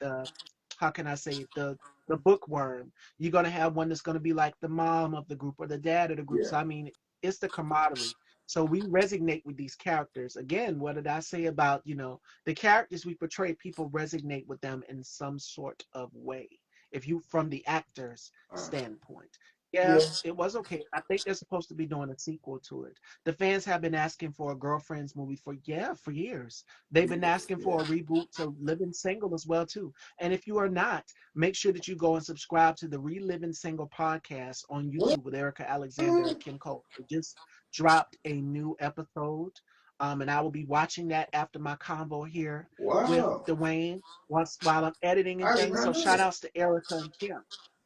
how can I say it, the bookworm. You're going to have one that's going to be like the mom of the group or the dad of the group. yeah. So I mean, it's the camaraderie. So we resonate with these characters. Again, what did I say about the characters we portray? People resonate with them in some sort of way. If you from the actors Uh, standpoint. Yeah, yeah. it was okay. I think they're supposed to be doing a sequel to it. The fans have been asking for a Girlfriends movie for years. They've been asking Yeah. for a reboot to Living Single as well too. And if you are not, make sure that you go and subscribe to the Reliving Single podcast on What? YouTube with Erica Alexander and Kim Cole. They just dropped a new episode. And I will be watching that after my convo here with Wow. Dwayne once while I'm editing and I did things. not So know shout that. outs to Erica and Kim.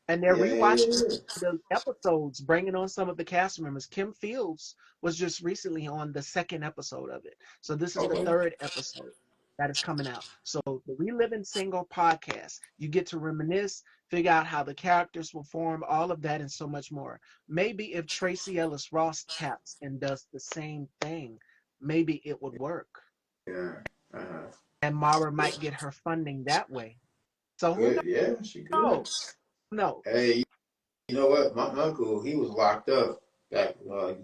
And they're Yeah, yeah, rewatching yeah, yeah. the episodes, bringing on some of the cast members. Kim Fields was just recently on the second episode of it. So this is the Okay. third episode that is coming out. So the Reliving Single podcast, you get to reminisce, figure out how the characters will form, all of that and so much more. Maybe if Tracy Ellis Ross taps and does the same thing, maybe it would work. Yeah. Uh-huh. And Mara Yeah. might get her funding that way. So who Good. Yeah, she good. knows? Who knows? Hey, you know what? My uncle, he was locked up back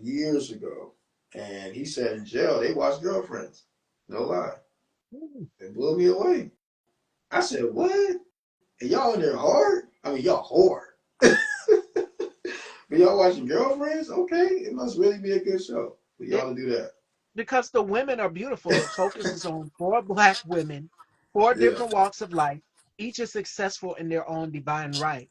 years ago, and he said in jail they watched Girlfriends. No lie. It blew me away. I said, what? And y'all in there hard? I mean, y'all hard. But y'all watching Girlfriends? Okay, it must really be a good show for It y'all to do that. because the women are beautiful. It focuses on four black women, four Yeah, different walks of life. Each is successful in their own divine right.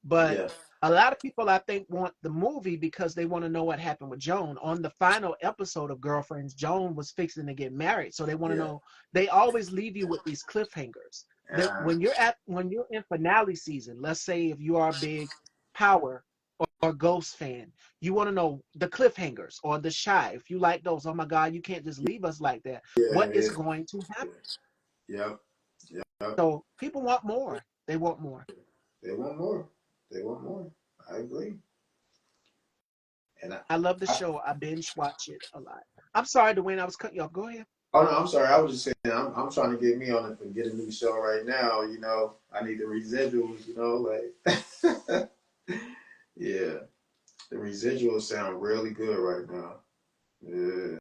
But yeah, a lot of people, I think, want the movie because they want to know what happened with Joan. On the final episode of Girlfriends, Joan was fixing to get married. So they want to yeah. know, they always leave you with these cliffhangers. That Uh, when you're in finale season, let's say if you are a big Power or Ghost fan, you want to know the cliffhangers or the shy. If you like those, oh my God, you can't just leave us like that. yeah, What is yeah, going to yeah, happen? yeah, yeah. So people want more. They want more. They want more. They want more. I agree. And I love the I show. I binge watch it a lot. I'm sorry, Dwayne, I was cutting you off. Go ahead. Oh no, I'm sorry. I was just saying I'm trying to get me on it and get a new show right now. You know, I need the residuals. You know, like yeah, the residuals sound really good right now. Yeah,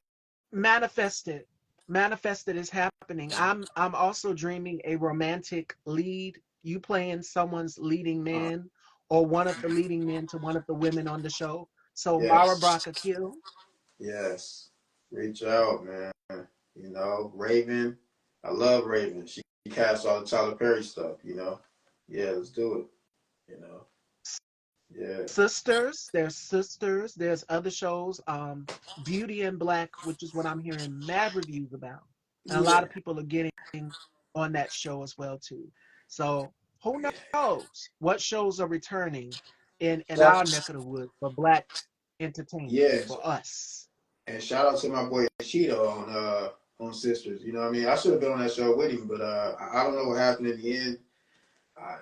Manifested. Manifested is happening. I'm also dreaming a romantic lead. You playing someone's leading uh, man or one of the leading men to one of the women on the show. So Mara yes, Brock Akil. yes. Reach out, man. You know, Raven. I love Raven. She casts all the Tyler Perry stuff. You know, yeah, let's do it. You know, yeah, Sisters, there's Sisters, there's other shows, Beauty in Black, which is what I'm hearing mad reviews about. And a lot yeah. of people are getting on that show as well too. So who knows what shows are returning in our Shout, neck of the woods for black entertainment yeah, for us. and shout out to my boy Cheeto on Sisters. You know what I mean? I should have been on that show with him, but I don't know what happened in the end.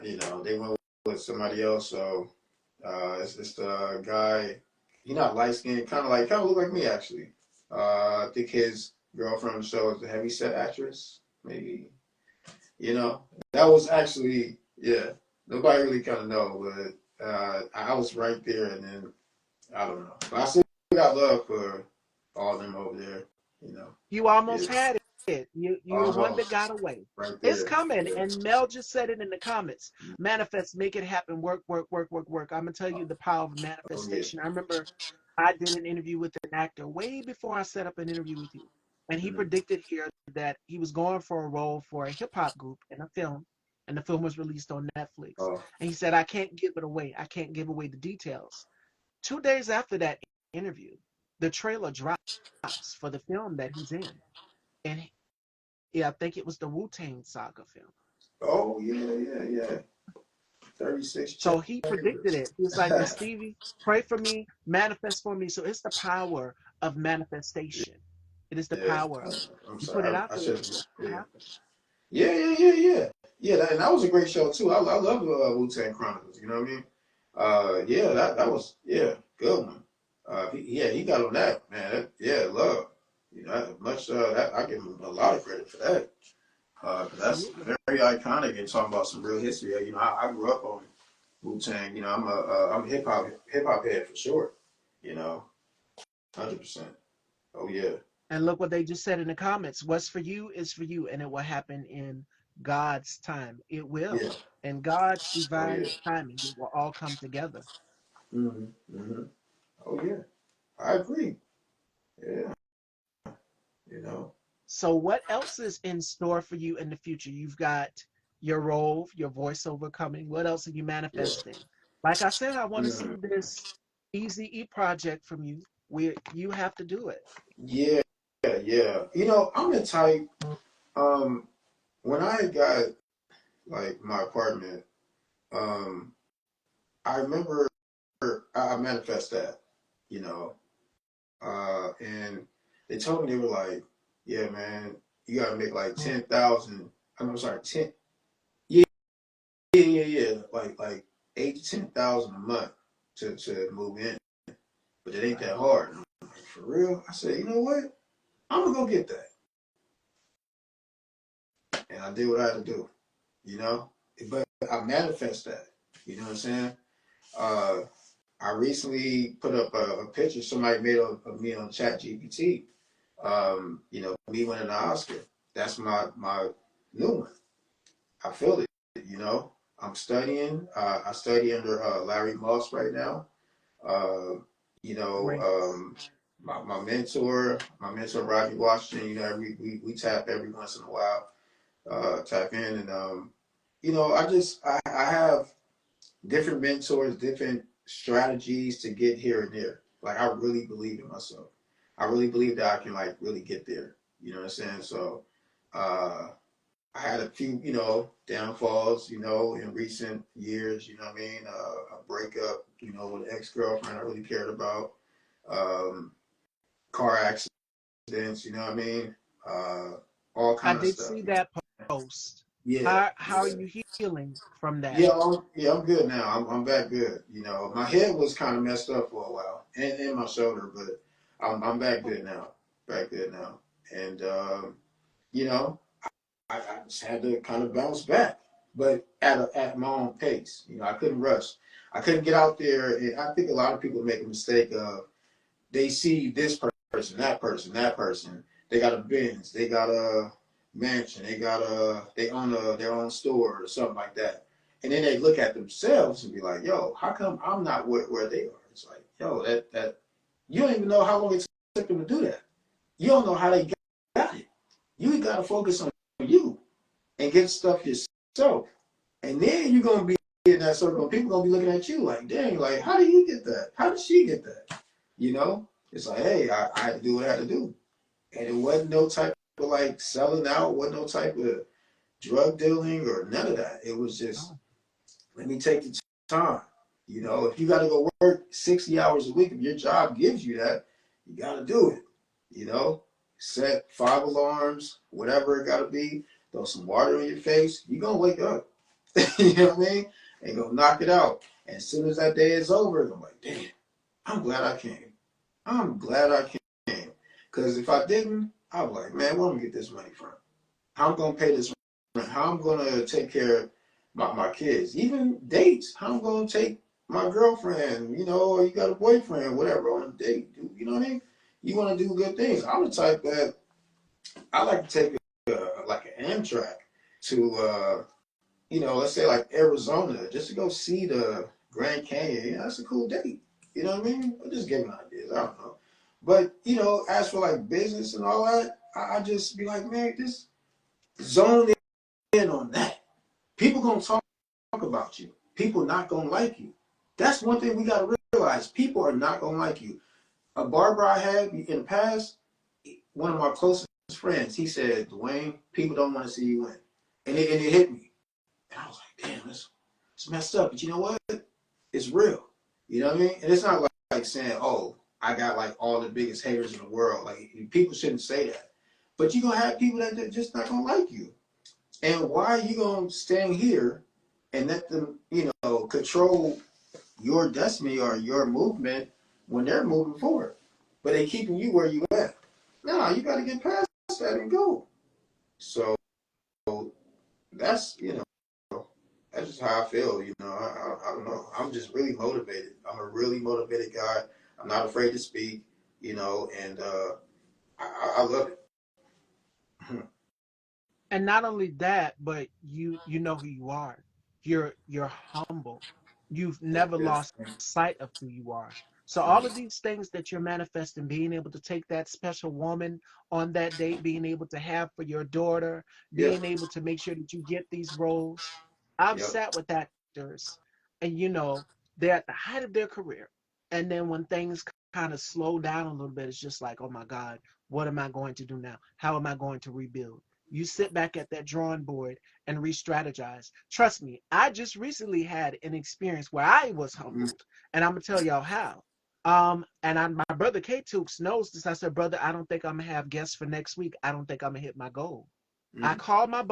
You know, they went with somebody else. So it's the guy. He not light skinned, kind of look like me actually. I think his girlfriend on the show is a heavy set actress. Maybe you know that was actually yeah. Nobody really kind of know, but I was right there, and then I don't know. But I still got love for all of them over there. You know, You almost yeah, had it. You're the one that almost got away. right It's there. coming. Yeah. And Mel just said it in the comments. Manifest, make it happen. Work, work, work, work, work. I'm gonna tell you the power of Oh yeah. manifestation. I remember I did an interview with an actor way before I set up an interview with you. And he Mm-hmm. predicted here that he was going for a role for a hip hop group in a film. And the film was released on Netflix. Oh, And he said, I can't give it away. I can't give away the details. 2 days after that interview, the trailer drops for the film that he's in. And yeah, I think it was the Wu-Tang Saga film. oh yeah, yeah, yeah. 36 So he predicted chambers. it. He was like, well, Stevie, pray for me, manifest for me. So it's the power of manifestation. It is the Yeah. power of it. I'm You put it sorry. out I there, should it have. will Yeah. happen. Yeah, yeah, yeah, yeah. Yeah, and that was a great show too. I love Wu Tang Chronicles. You know what I mean? Yeah, that was yeah, good one. He got on that man. Yeah, love. You know, much that I give him a lot of credit for that. That's Absolutely. very iconic and talking about some real history. You know, I grew up on Wu Tang. You know, I'm a hip hop head for sure. You know, 100%. Oh yeah, And look what they just said in the comments. What's for you is for you, and it will happen in God's time. It will. yeah. In God's Oh divine yeah. timing, it will all come together. Mm-hmm. Oh yeah. I agree. Yeah. You know. So, what else is in store for you in the future? You've got your role, your voiceover coming. What else are you Yeah. manifesting? Like I said, I want to see Mm. this Easy E project from you. Where you have to do it. Yeah. Yeah. You know, I'm the type. Um, when I got like my apartment, um, I remember I manifest that. You know, and they told me they were like, "Yeah, man, you gotta make like 10,000. I'm sorry, 10. Yeah, yeah. Like 8 to 10,000 a month to move in, but it ain't that Right. hard." I'm like, for real? I said, you know what? I'm gonna go get that, and I did what I had to do. You know, but I manifest that. You know what I'm saying? Uh, I recently put up a picture somebody made of me on Chat GPT. You know, me winning the Oscar. That's my new one. I feel it. You know, I'm studying. I study under Larry Moss right now. Uh, you know, Great. my mentor Robbie Washington. You know, we tap every once in a while. Tap in and you know, I have different mentors, different strategies to get here and there. Like I really believe in myself. I really believe that I can like really get there. You know what I'm saying? So uh I had a few, you know, downfalls, you know, in recent years, you know what I mean? A breakup, you know, with an ex-girlfriend I really cared about. Um, car accidents, you know what I mean? Uh, all I kind of did stuff. see You know? that post. Yeah, How are yeah. you healing from that? Yeah, I'm good now. I'm back good. You know, my head was kind of messed up for a while, and my shoulder, but I'm back good now. Back good now, and you know, I just had to kind of bounce back, but at my own pace. You know, I couldn't rush. I couldn't get out there. And I think a lot of people make a mistake of they see this person, that person, that person. They got a Benz, they got a mansion, they own their own store or something like that. And then they look at themselves and be like, "Yo, how come I'm not where they are?" It's like, "Yo, that you don't even know how long it took them to do that. You don't know how they got it. You got to focus on you and get stuff yourself, and then you're gonna be in that circle. People gonna be looking at you like, dang, like how do you get that? How did she get that? You know, it's like, hey, I had to do what I had to do, and it wasn't no type of like selling out, wasn't no type of drug dealing or none of that. It was just Oh, let me take the time. You know, if you got to go work 60 hours a week, if your job gives you that, you got to do it. You know, set 5 alarms, whatever it got to be. Throw some water on your face. You're going to wake up. You know what I mean? And go knock it out. And as soon as that day is over, I'm like, damn, I'm glad I came. I'm glad I came. Because if I didn't, I'd be like, man, where am I going to get this money from? How I'm going to pay this rent? How I'm going to take care of my kids? Even dates. How I'm going to take my girlfriend, you know, or you got a boyfriend, whatever, on a date. You know what I mean? You want to do good things. I'm the type that I like to take like an Amtrak to you know, let's say like Arizona, just to go see the Grand Canyon. Yeah, that's a cool date. You know what I mean? I'm just giving ideas. I don't know. But, you know, as for like business and all that, I just be like, man, just zone in on that. People gonna talk about you. People not gonna like you. That's one thing we gotta realize. People are not gonna like you. A barber I had in the past, one of my closest friends, he said, Dwayne, people don't want to see you win. And it hit me. And I was like, damn, it's messed up. But you know what? It's real. You know what I mean? And it's not like saying, oh, I got like all the biggest haters in the world. Like people shouldn't say that. But you're gonna have people that just not gonna like you. And why are you gonna stand here and let them, you know, control your destiny or your movement when they're moving forward? But they keeping you where you at. No, you gotta get past that and go. So that's that's just how I feel. You know, I don't know. I'm just really motivated. I'm a really motivated guy. I'm not afraid to speak. You know, and I love it. and not only that, but you know who you are. You're humble. You've never Yes. lost sight of who you are. So all of these things that you're manifesting, being able to take that special woman on that date, being able to have for your daughter, Yep. being able to make sure that you get these roles. I've Yep. sat with actors, and they're at the height of their career, and then when things kind of slow down a little bit, it's just like, oh my God, what am I going to do now? How am I going to rebuild? You sit back at that drawing board and re-strategize. Trust me, I just recently had an experience where I was humbled, and I'm gonna tell y'all how. My brother K Tooks knows this. I said, brother, I don't think I'm gonna have guests for next week. I don't think I'm gonna hit my goal. I Mm-hmm. called my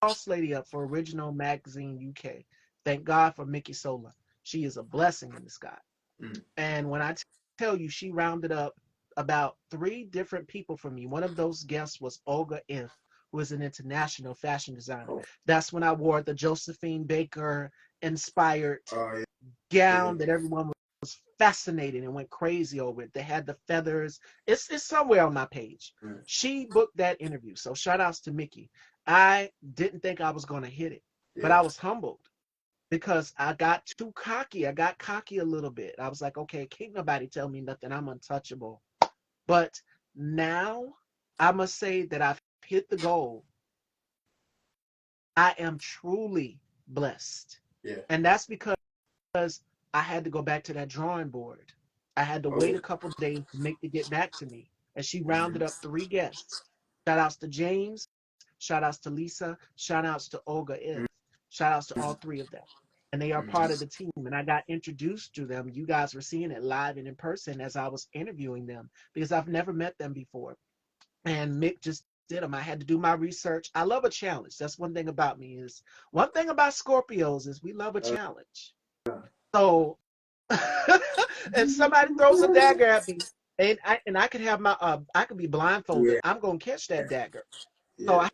boss lady up for Original Magazine UK. Thank God for Mickey Sola. She is a blessing in the sky. Mm-hmm. And when I tell you, she rounded up about 3 different people for me. One of those guests was Olga If, who is an international fashion designer. Oh, That's when I wore the Josephine Baker inspired yeah. Yeah. gown that everyone was fascinated and went crazy over it. They had the feathers. It's somewhere on my page. Mm-hmm. She booked that interview. So shout outs to Mickey. I didn't think I was gonna hit it, but Yeah. I was humbled because I got too cocky. I got cocky a little bit. I was like, okay, can't nobody tell me nothing. I'm untouchable. But now I must say that I've hit the goal. I am truly blessed. Yeah. And that's because I had to go back to that drawing board. I had to Oh wait yeah. a couple of days to make to get back to me. And she rounded Mm-hmm. up 3 guests. Shout outs to James, shout outs to Lisa, shout outs to Olga If. Shout outs to all 3 of them. And they are part of Mm-hmm. the team. And I got introduced to them. You guys were seeing it live and in person as I was interviewing them because I've never met them before. And Mick just did them. I had to do my research. I love a challenge. That's one thing about me is one thing about Scorpios is we love a Uh, challenge. So if somebody throws a dagger at me and I could have I could be blindfolded, yeah. I'm gonna catch that dagger. So Yeah. I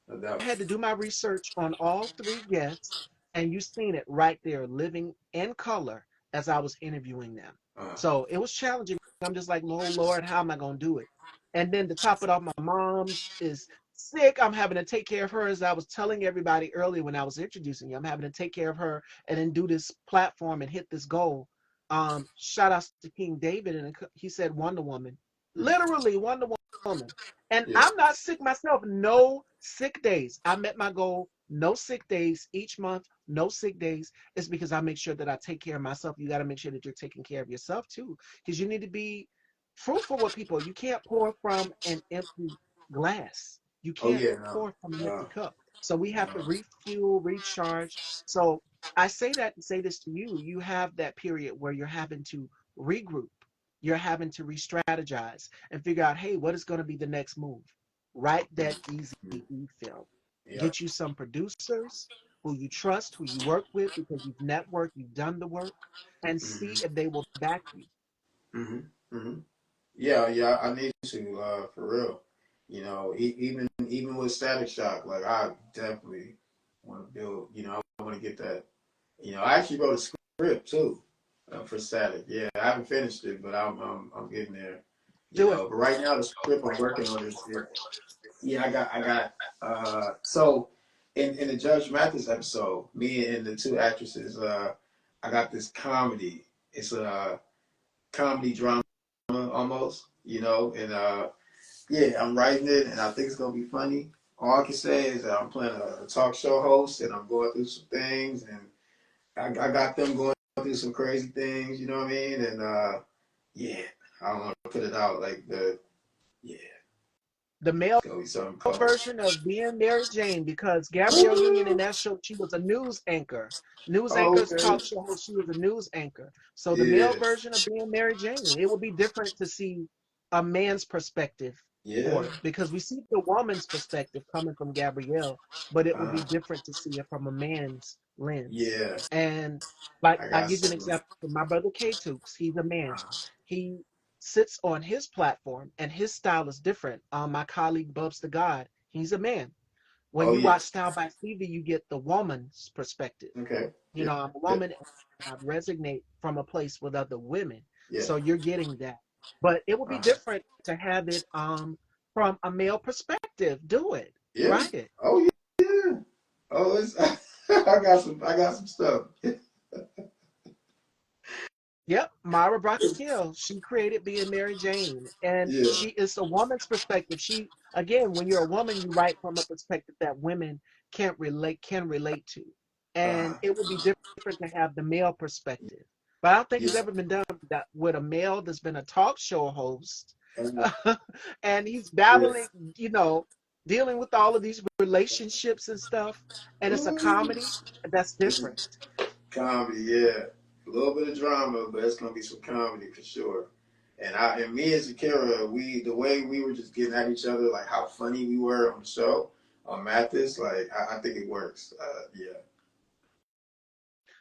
No doubt. had to do my research on all three guests, and you seen it right there, living in color as I was interviewing them. Uh, So it was challenging. I'm just like, oh Lord, how am I gonna do it? And then to top it off, my mom is sick. I'm having to take care of her, as I was telling everybody earlier when I was introducing you. I'm having to take care of her and then do this platform and hit this goal. Shout outs to King David, and he said Wonder Woman, literally Wonder Woman. And yeah. I'm not sick myself. No sick days. I met my goal. No sick days each month. No sick days. It's because I make sure that I take care of myself. You got to make sure that you're taking care of yourself too, because you need to be fruitful with people. You can't pour from an empty glass. You Oh can't yeah. No. pour from an empty No. cup. So we have to No. refuel, recharge. So I say that to say this to you. You have that period where you're having to regroup. You're having to re-strategize and figure out, hey, what is going to be the next move? Write that easy Mhm. E film. Yeah. Get you some producers who you trust, who you work with because you've networked, you've done the work, and see Hmm. if they will back you. Hmm. Hmm. Yeah. Yeah. I need to for real. You know, even with Static Shock, like I definitely want to build. You know, I want to get that. You know, I actually wrote a script too for Static. Yeah, I haven't finished it, but I'm getting there. You Do it. know, but right now the script I'm working on is yeah, I got so in the Judge Mathis episode, me and the two actresses, I got this comedy. It's a comedy drama almost, you know, and yeah, I'm writing it and I think it's gonna be funny. All I can say is that I'm playing a talk show host and I'm going through some things and I got them going through some crazy things, you know what I mean? And yeah, I don't want to put it out like the yeah, The it's male gonna be something cold. version of being Mary Jane, because Gabrielle Union in Woo! that show, she was a news anchor. News Oh, anchors, okay. talk show host, she was a news anchor. So the male Yeah. version of being Mary Jane, it would be different to see a man's perspective Yeah. for it, because we see the woman's perspective coming from Gabrielle, but it would Uh, be different to see it from a man's lens. yeah. And like I I got give you an some. example, my brother K Tukes, he's a man. He sits on his platform and his style is different. My colleague Bubs the God, he's a man. When Oh you yeah. watch Style by Stevie, you get the woman's perspective. Okay. You Yeah. know, I'm a Yeah. woman and I resonate from a place with other women. Yeah. So you're getting that. But it would be Uh, different to have it from a male perspective. Do it. yeah. Write it. Oh yeah. Yeah. Oh, it's. I got some. I got some stuff. Yep, Mara Brockett, she created Being Mary Jane, and Yeah. she is a woman's perspective. She, again, when you're a woman, you write from a perspective that women can relate to, and Uh, it would be different to have the male perspective. But I don't think it's yeah. ever been done that with a male that's been a talk show host, Uh, and he's yeah. battling, dealing with all of these relationships and stuff, and it's a Ooh. comedy. That's It's different. comedy. Yeah. A little bit of drama, but it's gonna be some comedy for sure. And me and Zakira, the way we were just getting at each other, like how funny we were on the show on Mathis, like I think it works. Yeah,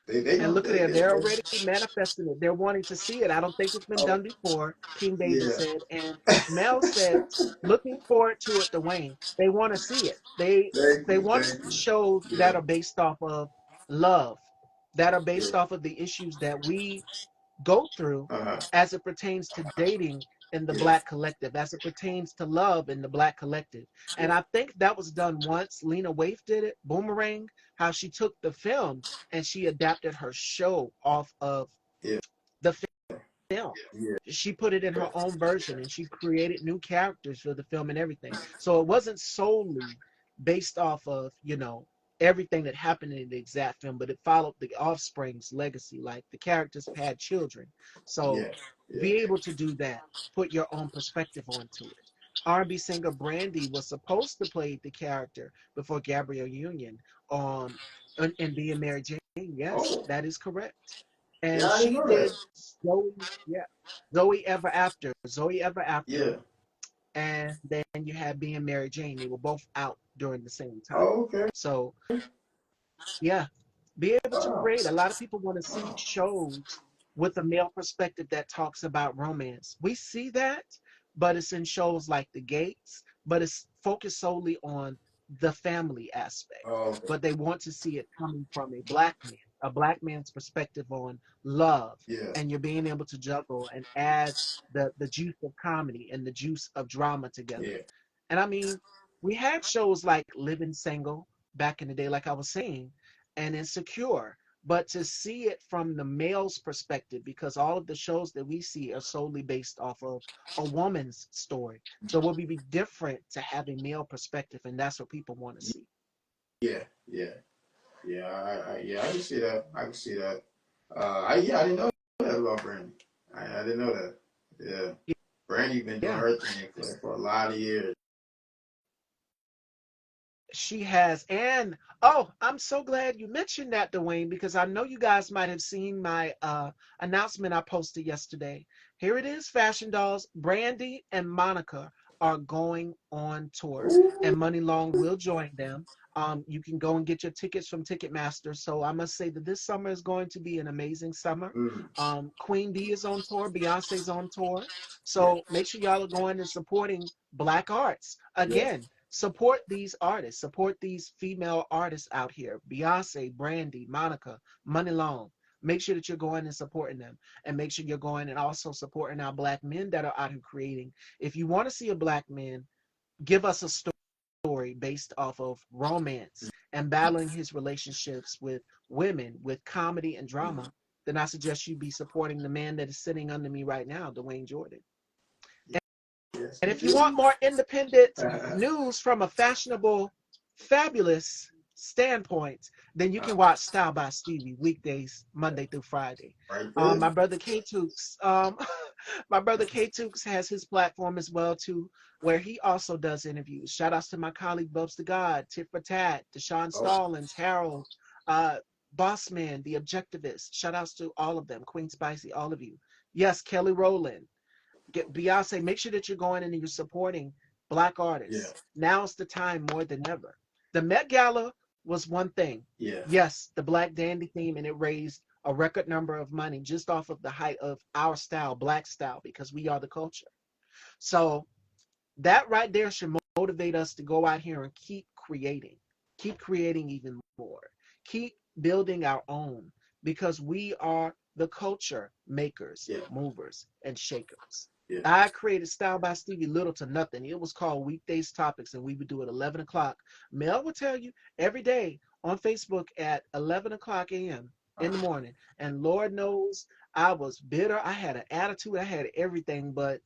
they And gonna look at there, they they're already manifesting it. They're wanting to see it. I don't think it's been oh done before, King David yeah, said. And Mel said, looking forward to it, Dwayne. They want to see it. They thank they you, want to thank see you. shows Yeah, that are based off of love, that are yeah, based off of the issues that we go through uh-huh, as it pertains to dating in the yeah, black collective, as it pertains to love in the black collective. yeah, And I think that was done once. Lena Waithe did it, Boomerang, how she took the film and she adapted her show off of yeah, the film. yeah, She put it in her own version and she created new characters for the film and everything. So it wasn't solely based off of, everything that happened in the exact film, but it followed the offspring's legacy. Like the characters had children. So yeah, yeah, be able to do that, put your own perspective onto it. R&B singer Brandy was supposed to play the character before Gabrielle Union and being Mary Jane. Yes, oh that is correct. yeah, And I didn't she know did that. Zoe, yeah, Zoe Ever After, Yeah, and then you had Being Mary Jane. They were both out during the same time. oh okay, So yeah, be able to wow, create. A lot of people want to see shows with a male perspective that talks about romance. We see that, but it's in shows like The Gates, but it's focused solely on the family aspect. Oh, okay. But they want to see it coming from a black man's perspective on love, Yeah, and you're being able to juggle and add the juice of comedy and the juice of drama together. yeah, And I mean, we had shows like Living Single back in the day, like I was saying, and Insecure. But to see it from the male's perspective, because all of the shows that we see are solely based off of a woman's story. So it would be different to have a male perspective, and that's what people want to see. yeah, yeah, yeah. Yeah, I can see that. I can see that. I didn't know that about Brandy. I didn't know that. Yeah, Brandy been doing Yeah. her thing for a lot of years. She has. And oh, I'm so glad you mentioned that, Dwayne, because I know you guys might have seen my announcement I posted yesterday. Here it is, Fashion Dolls. Brandy and Monica are going on tour, Ooh, and Money Long will join them. You can go and get your tickets from Ticketmaster. So I must say that this summer is going to be an amazing summer. mm, Queen B is on tour, Beyonce's on tour. yeah, So make sure y'all are going and supporting Black arts. yeah, Again, support these artists, support these female artists out here. Beyonce, Brandy, Monica, Money Long. Make sure that you're going and supporting them. And make sure you're going and also supporting our black men that are out here creating. If you want to see a black man, give us a story based off of romance and battling his relationships with women, with comedy and mm, drama, then I suggest you be supporting the man that is sitting under me right now, Dwayne Jordan. yes, And we if you do. want more independent news from a fashionable, fabulous standpoint, then you can watch Style by Stevie weekdays, Monday through Friday. Right there. My brother K Tukes, my brother K Tukes has his platform as well too, where he also does interviews. Shout outs to my colleague Bubs the God, Tit for Tat, Deshaun Oh, Stallings, Harold, uh, Bossman, The Objectivist. Shout outs to all of them, Queen Spicy, all of you. Yes, Kelly Rowland, get Beyonce, make sure that you're going in and you're supporting black yeah, artists. Now's the time more than ever. The Met Gala was one thing. yeah, Yes, the Black Dandy theme, and it raised a record number of money just off of the height of our style, black style, because we are the culture. So that right there should motivate us to go out here and keep creating even more, keep building our own, because we are the culture makers, yeah, movers, and shakers. yeah, I created Style by Stevie little to nothing. It was called Weekdays Topics, and we would do it 11 o'clock. Mel will tell you every day on Facebook at 11 o'clock a.m. in the morning. And Lord knows I was bitter. I had an attitude. I had everything, but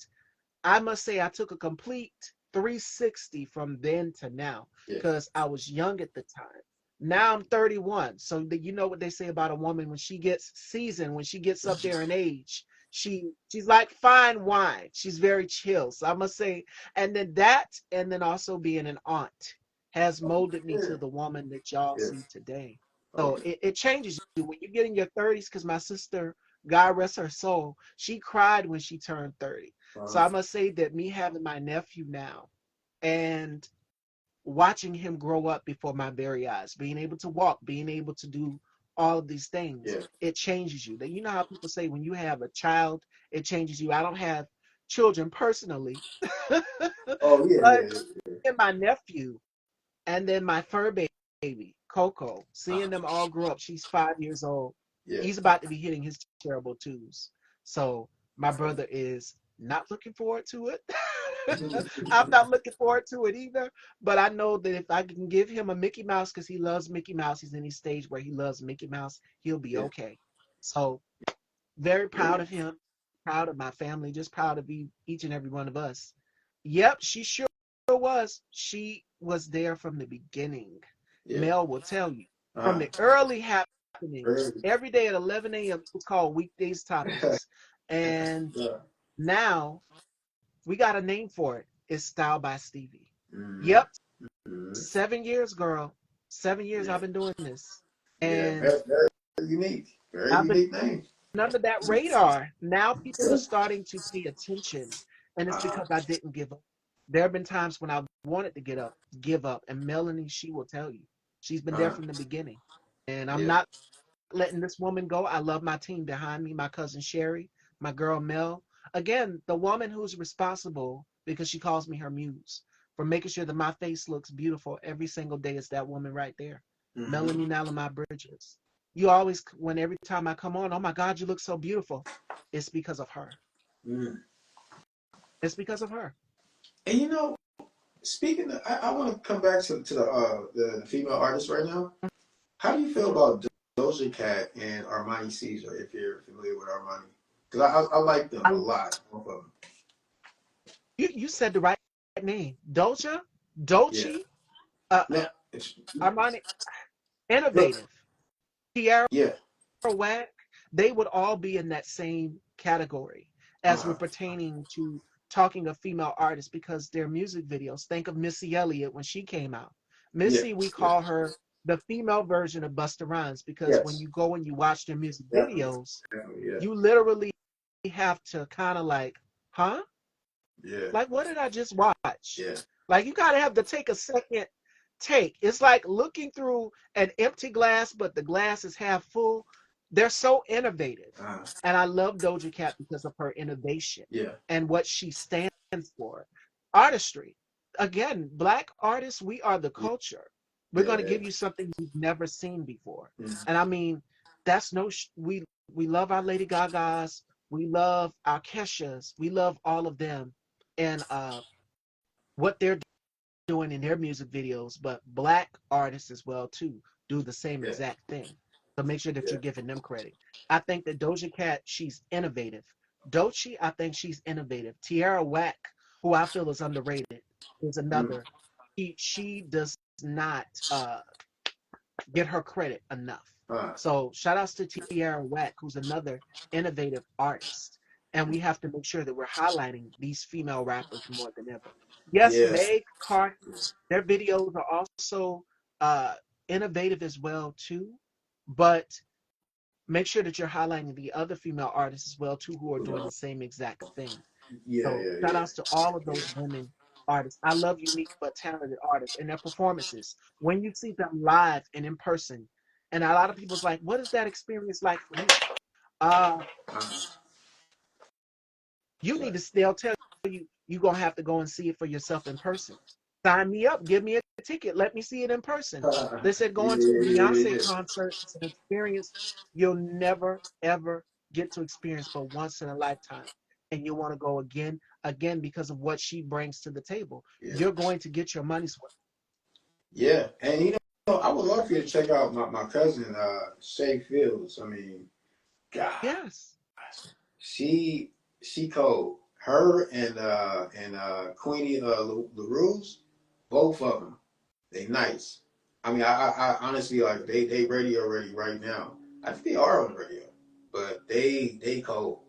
I must say I took a complete 360 from then to now yeah. because I was young at the time. Now I'm 31. So you know what they say about a woman when she gets seasoned, when she gets up there in age, she's like fine wine. She's very chill. So I must say, and then that, and then also being an aunt has molded me Yeah. to the woman that y'all Yeah. see today. So Okay. it changes you when you get in your 30s, because my sister, God rest her soul, she cried when she turned 30. So Um, I must say that me having my nephew now and watching him grow up before my very eyes, being able to walk, being able to do all of these things, yeah. it changes you. That, you know how people say when you have a child, it changes you. I don't have children personally, Oh yeah, but yeah, yeah. in my nephew and then my fur baby, Coco, seeing Ah, them all grow up. She's 5 years old. yeah. He's about to be hitting his terrible twos. So my brother is not looking forward to it. I'm not looking forward to it either. But I know that if I can give him a Mickey Mouse, because he loves Mickey Mouse, he's in his stage where he loves Mickey Mouse, he'll be Yeah. okay. So very proud Yeah. of him, proud of my family, just proud of each and every one of us. Yep, she sure was. She was there from the beginning. Yeah. Mel will tell you. From Ah, the early happenings, very. every day at 11 a.m., it was called Weekdays Topics. And Yeah. now we got a name for it. It's Style by Stevie. Mm, Yep, mm, 7 years, girl. 7 years yeah. I've been doing this. Yeah. And Very, very unique. Very I've been unique name. under that radar. Now people are starting to pay attention, and it's Ah, because I didn't give up. There have been times when I wanted to give up, and Melanie, she will tell you, she's been there ah, from the beginning, and I'm yeah. not letting this woman go. I love my team behind me, my cousin Sherry, my girl Mel. Again, the woman who's responsible because she calls me her muse for making sure that my face looks beautiful every single day is that woman right there, Mm-hmm. Melanie Nalamai Bridges. You always, when every time I come on, oh my God, you look so beautiful. It's because of her. Mm. It's because of her. And speaking of, I want to come back to the female artist right now. How do you feel about Doja Cat and Armani Caesar, if you're familiar with Armani? Because I like them a I, lot, both of them. you said the right name. Doja, Yeah. Dolce, uh, Now, it's, Armani, look, innovative. Tierra yeah. Whack, they would all be in that same category as we're Uh-huh. pertaining to talking of female artists because their music videos. Think of Missy Elliott when she came out. Yeah. Missy, we Yeah. call her the female version of Busta Rhymes because when Yes. you go and you watch their music Definitely. videos, Definitely. Yeah. you literally have to kind of like, huh? Yeah. Like, what did I just watch? Yeah. Like, you got to have to take a second take. It's like looking through an empty glass, but the glass is half full. They're so innovative. Uh-huh. And I love Doja Cat because of her innovation Yeah. and what she stands for. Artistry. Again, Black artists, we are the Yeah. culture. We're Yeah. going to Yeah. give you something you've never seen before. Mm. And I mean, that's no, we love our Lady Gagas. We love our Keshas. We love all of them. And what they're doing in their music videos, but Black artists as well too do the same Yeah. exact thing. So make sure that Yeah. you're giving them credit. I think that Doja Cat, she's innovative. Doechii, I think she's innovative. Tierra Whack, who I feel is underrated, is Mm. another. She does not get her credit enough. Uh-huh. So shout outs to Tierra Whack, who's another innovative artist. And we have to make sure that we're highlighting these female rappers more than ever. Yes, Yeah. Meg, Cardi, their videos are also uh, innovative as well too. But make sure that you're highlighting the other female artists as well too, who are doing the same exact thing. Yeah. So Yeah. shout Yeah. outs to all of Yeah. those women artists. I love unique but talented artists and their performances. When you see them live and in person, and a lot of people's like, what is that experience like for you? Uh, Uh-huh. you need Right. to still tell you you're gonna have to go and see it for yourself in person. Sign me up, give me a ticket, let me see it in person. They said Yeah. going to a Yeah. Beyonce Yeah. concert is an experience you'll never ever get to experience but once in a lifetime. And you want to go again because of what she brings to the table. Yeah. You're going to get your money's worth. Yeah. And I would love for you to check out my cousin, Shay Fields. I mean, God, Yes. she she cold. Her and Queenie LaRue's, both of them, they nice. I mean, I honestly like they radio ready right now. I think they are on the radio, but they cold.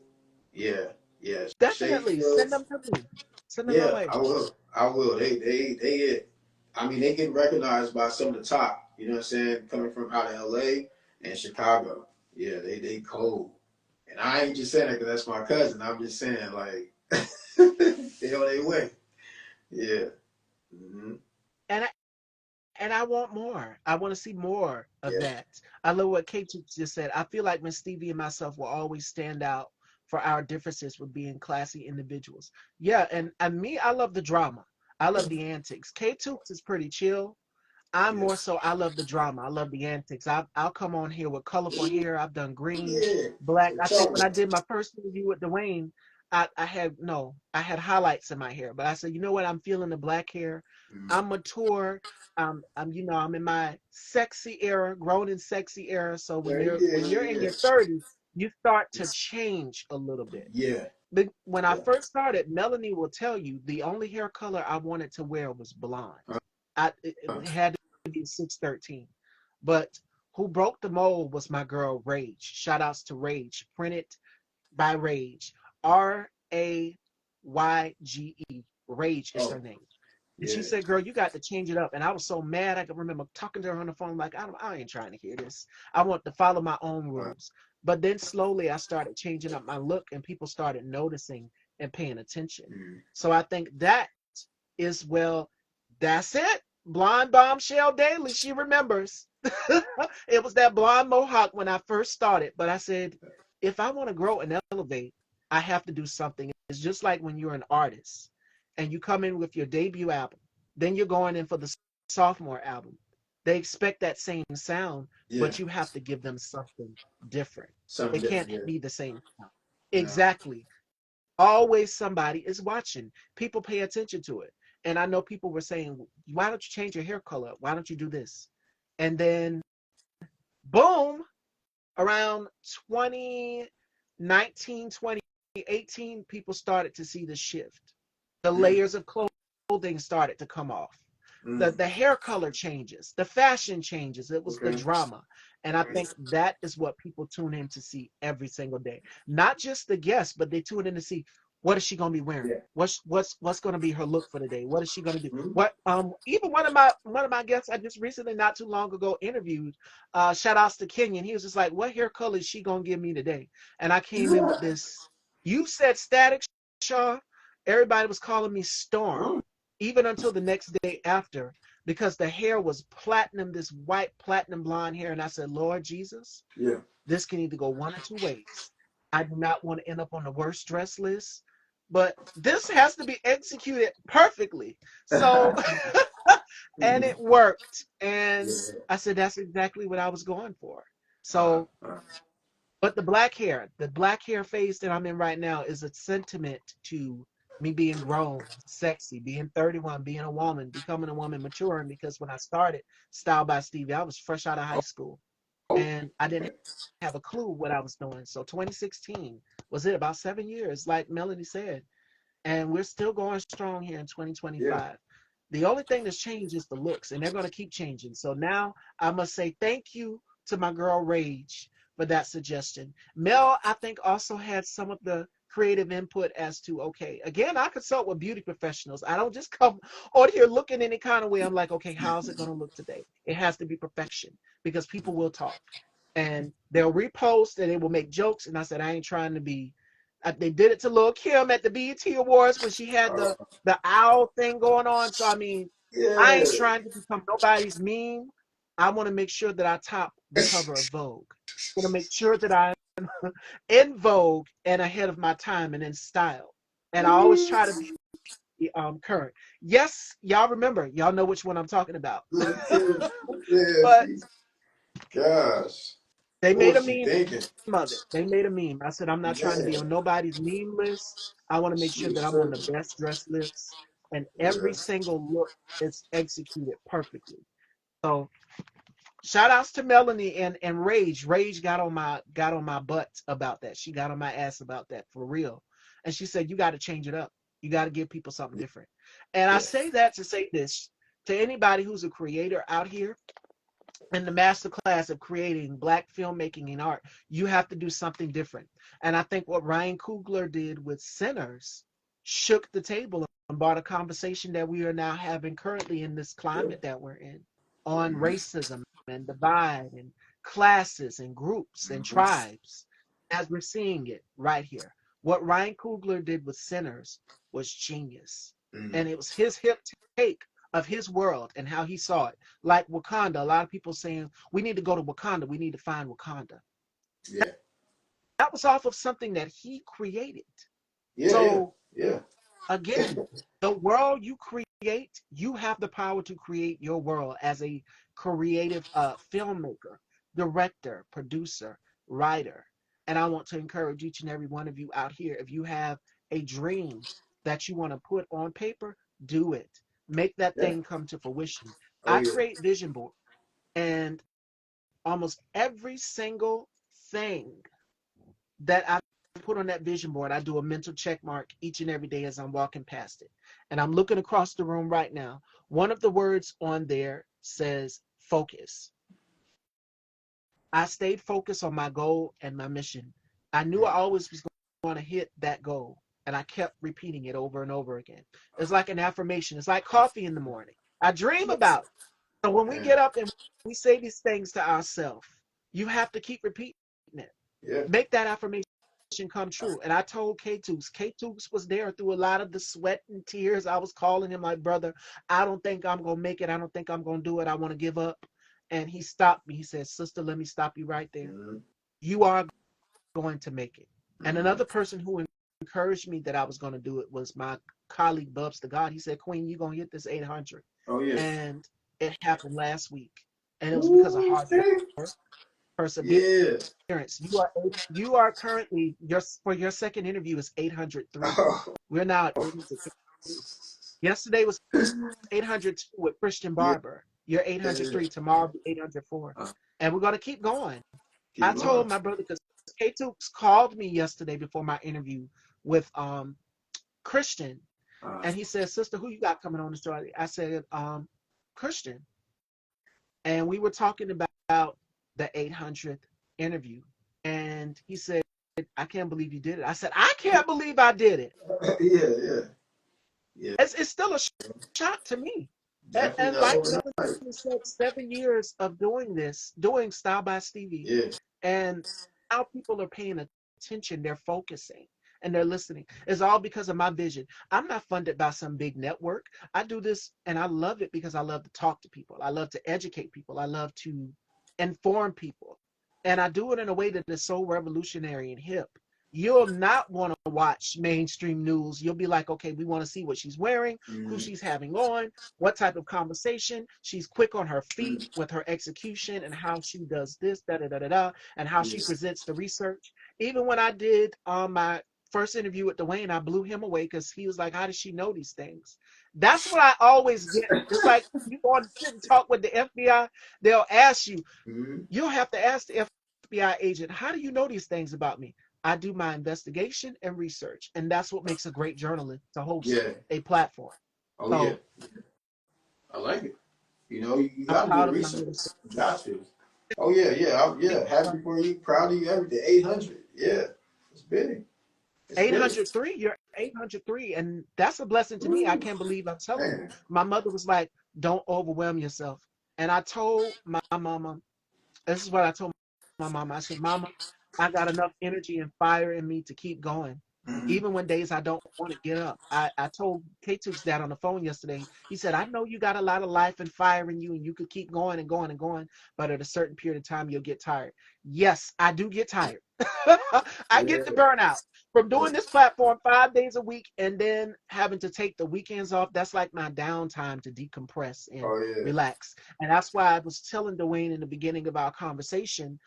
Yeah, yeah. Shay Definitely. Send Fields. them to me. Send them my Yeah, way. I will. I will. They get. I mean, they get recognized by some of the top. You know what I'm saying? Coming from out of L.A. and Chicago. Yeah, they cold. And I ain't just saying that because that's my cousin. I'm just saying like they on their way. Yeah. Mm-hmm. And I want more. I want to see more of Yeah. that. I love what Kate just said. I feel like Miss Stevie and myself will always stand out for our differences with being classy individuals. Yeah, and me, I love the drama. I love the antics. K Tooks is pretty chill. I'm Yeah. more so, I love the drama. I love the antics. I'll come on here with colorful hair. I've done green, Yeah. black. I'm I think telling when you. I did my first interview with Dawayne, I had no, I had highlights in my hair. But I said, you know what? I'm feeling the black hair. Mm. I'm mature. I'm in my sexy era, grown and sexy era. So when Yeah, you're in yeah, your 30s, you start to change a little bit. yeah. But when I Yeah. first started, Melanie will tell you the only hair color I wanted to wear was blonde. It had to be 613. But who broke the mold was my girl Rage. Shout outs to Rage. Printed by Rage. Rayge. Rage is Oh, her name. And she yeah. said, girl, you got to change it up. And I was so mad. I can remember talking to her on the phone, like, I ain't trying to hear this. I want to follow my own rules. But then slowly I started changing up my look and people started noticing and paying attention. Mm. So I think that is, well, that's it. Blonde Bombshell Daily. She remembers. It was that blonde mohawk when I first started. But I said, if I want to grow and elevate, I have to do something. It's just like when you're an artist and you come in with your debut album. Then you're going in for the sophomore album. They expect that same sound, Yeah. but you have to give them something different. Something It can't different. be the same sound. Yeah. No. Exactly. Always somebody is watching. People pay attention to it. And I know people were saying, why don't you change your hair color? Why don't you do this? And then, boom, around 2019, 2018, people started to see the shift. The Mm. layers of clothing started to come off. The, Mm. the hair color changes, the fashion changes. It was the Okay. drama. And I think that is what people tune in to see every single day. Not just the guests, but they tune in to see what is she gonna be wearing? Yeah. What's gonna be her look for the day? What is she gonna do? Mm. What even one of my guests I just recently not too long ago interviewed, shout outs to Kenyon. He was just like, what hair color is she gonna give me today? And I came in with this, you said static, Shaw. Everybody was calling me Storm, Mm. even until the next day after, because the hair was platinum, this white platinum blonde hair. And I said, Lord Jesus, Yeah. this can either go one or two ways. I do not want to end up on the worst dress list, but this has to be executed perfectly. So, and Mm. it worked. And Yeah. I said, that's exactly what I was going for. Uh, So, uh, but the black hair phase that I'm in right now is a sentiment to me being grown, sexy, being 31, being a woman, becoming a woman, maturing. Because when I started Style by Stevie, I was fresh out of high school oh. and I didn't Okay. have a clue what I was doing. So 2016 was it about 7 years, like Melanie said, and we're still going strong here in Yeah. 2025. The only thing that's changed is the looks, and they're going to keep changing. So now I must say thank you to my girl Rage for that suggestion. Mel, I think, also had some of the creative input as to, okay, again, I consult with beauty professionals. I don't just come on here looking any kind of way. I'm like, okay, how's it going to look today? It has to be perfection because people will talk and they'll repost and they will make jokes. And I said, I ain't trying to be. They did it to Lil Kim at the BET Awards when she had Uh, the owl thing going on. So I mean, I yeah. ain't trying to become nobody's meme. I want to make sure that I top the cover of Vogue. I want to make sure that I'm in Vogue and ahead of my time and in style. And I always try to be current. Yes, y'all remember, y'all know which one I'm talking about. Yeah. But Gosh. they What made a was she meme thinking? of it. They made a meme. I said, I'm not trying to be Yeah. on nobody's meme list. I want to make She sure was that I'm on the tripping. best dress lists and every Yeah. single look is executed perfectly. So shout outs to Melanie and Rage. Rage got on my butt about that. She got on my ass about that for real. And she said, you got to change it up. You got to give people something different. And I Yeah. say that to say this to anybody who's a creator out here in the master class of creating black filmmaking and art, you have to do something different. And I think what Ryan Coogler did with Sinners shook the table and brought a conversation that we are now having currently in this Yeah. climate that we're in on Mm-hmm. racism and divide and classes and groups and Mm-hmm. tribes as we're seeing it right here. What Ryan Coogler did with Sinners was genius. Mm-hmm. And it was his hip take of his world and how he saw it. Like Wakanda, a lot of people saying we need to go to Wakanda, we need to find Wakanda. Yeah. That was off of something that he created. Yeah. Yeah. So Yeah. again, the world you create, you have the power to create your world as a creative filmmaker, director, producer, writer. And I want to encourage each and every one of you out here, if you have a dream that you want to put on paper, do it. Make that Yeah. thing come to fruition. Oh I yeah. create vision boards, and almost every single thing that I put on that vision board, I do a mental check mark each and every day as I'm walking past it. And I'm looking across the room right now. One of the words on there says focus. I stayed focused on my goal and my mission. I knew I always was going to hit that goal. And I kept repeating it over and over again. It's like an affirmation. It's like coffee in the morning. I dream about it. So when we Yeah. get up and we say these things to ourselves, you have to keep repeating it. Yeah. Make that affirmation come true. And I told K-Tooks. K-Tooks was there through a lot of the sweat and tears. I was calling him my brother. I don't think I'm going to make it. I don't think I'm going to do it. I want to give up. And he stopped me. He said, sister, let me stop you right there. Mm-hmm. You are going to make it. And Mm-hmm. another person who encouraged me that I was going to do it was my colleague Bubs the God. He said, Queen, you're going to hit this 800. Oh yeah. And it happened last week. And it was because of Ooh, hard okay. work, perseverance. Yeah. You are currently, for your second interview is 803. Oh. We're now at 803. Yesterday was 802 with Christian Yeah. Barber. You're 803. Tomorrow will be 804. Uh, And we're going to keep going. I keep told going. my brother, because K2 called me yesterday before my interview with Christian. Uh, And he said, Sister, who you got coming on the show? I said, Christian. And we were talking about the 800th interview. And he said, I can't believe you did it. I said, I can't believe I did it. yeah, yeah, yeah. It's still a shock to me. Definitely And not like overnight. Brother said, 7 years of doing this, doing Style by Stevie, Yeah. and how people are paying attention, they're focusing and they're listening. It's all because of my vision. I'm not funded by some big network. I do this and I love it because I love to talk to people. I love to educate people. I love to inform people. And I do it in a way that is so revolutionary and hip. You'll not want to watch mainstream news. You'll be like, okay, we want to see what she's wearing, who Mm-hmm. she's having on, what type of conversation. She's quick on her feet Mm-hmm. with her execution and how she does this, da da da da da, and how she Yeah. presents the research. Even when I did my first interview with Dawayne, I blew him away because he was like, how does she know these things? That's what I always get. It's like you go and sit and talk with the FBI, they'll ask you, Mm-hmm. you'll have to ask the FBI agent, how do you know these things about me? I do my investigation and research, and that's what makes a great journalist to host Yeah. a platform. Oh yeah. So I like it. You I'm gotta do proud the of my research. little sister. You got to. Oh yeah, yeah, yeah. Happy for you, proud of you, everything. 800. Yeah. It's big. It's big. 803, you're 803, and that's a blessing to me. I Ooh, can't believe I'm telling you. man. My mother was like, don't overwhelm yourself. And I told my mama, this is what I told my mama. I said, Mama, I got enough energy and fire in me to keep going. Mm-hmm. Even when days I don't want to get up. I told K2's dad on the phone yesterday. He said, I know you got a lot of life and fire in you and you could keep going and going and going, but at a certain period of time, you'll get tired. Yes, I do get tired. I get the Yeah. burnout from Yeah. doing this platform 5 days a week and then having to take the weekends off. That's like my downtime to decompress and Oh yeah. relax. And that's why I was telling Dawayne in the beginning of our conversation,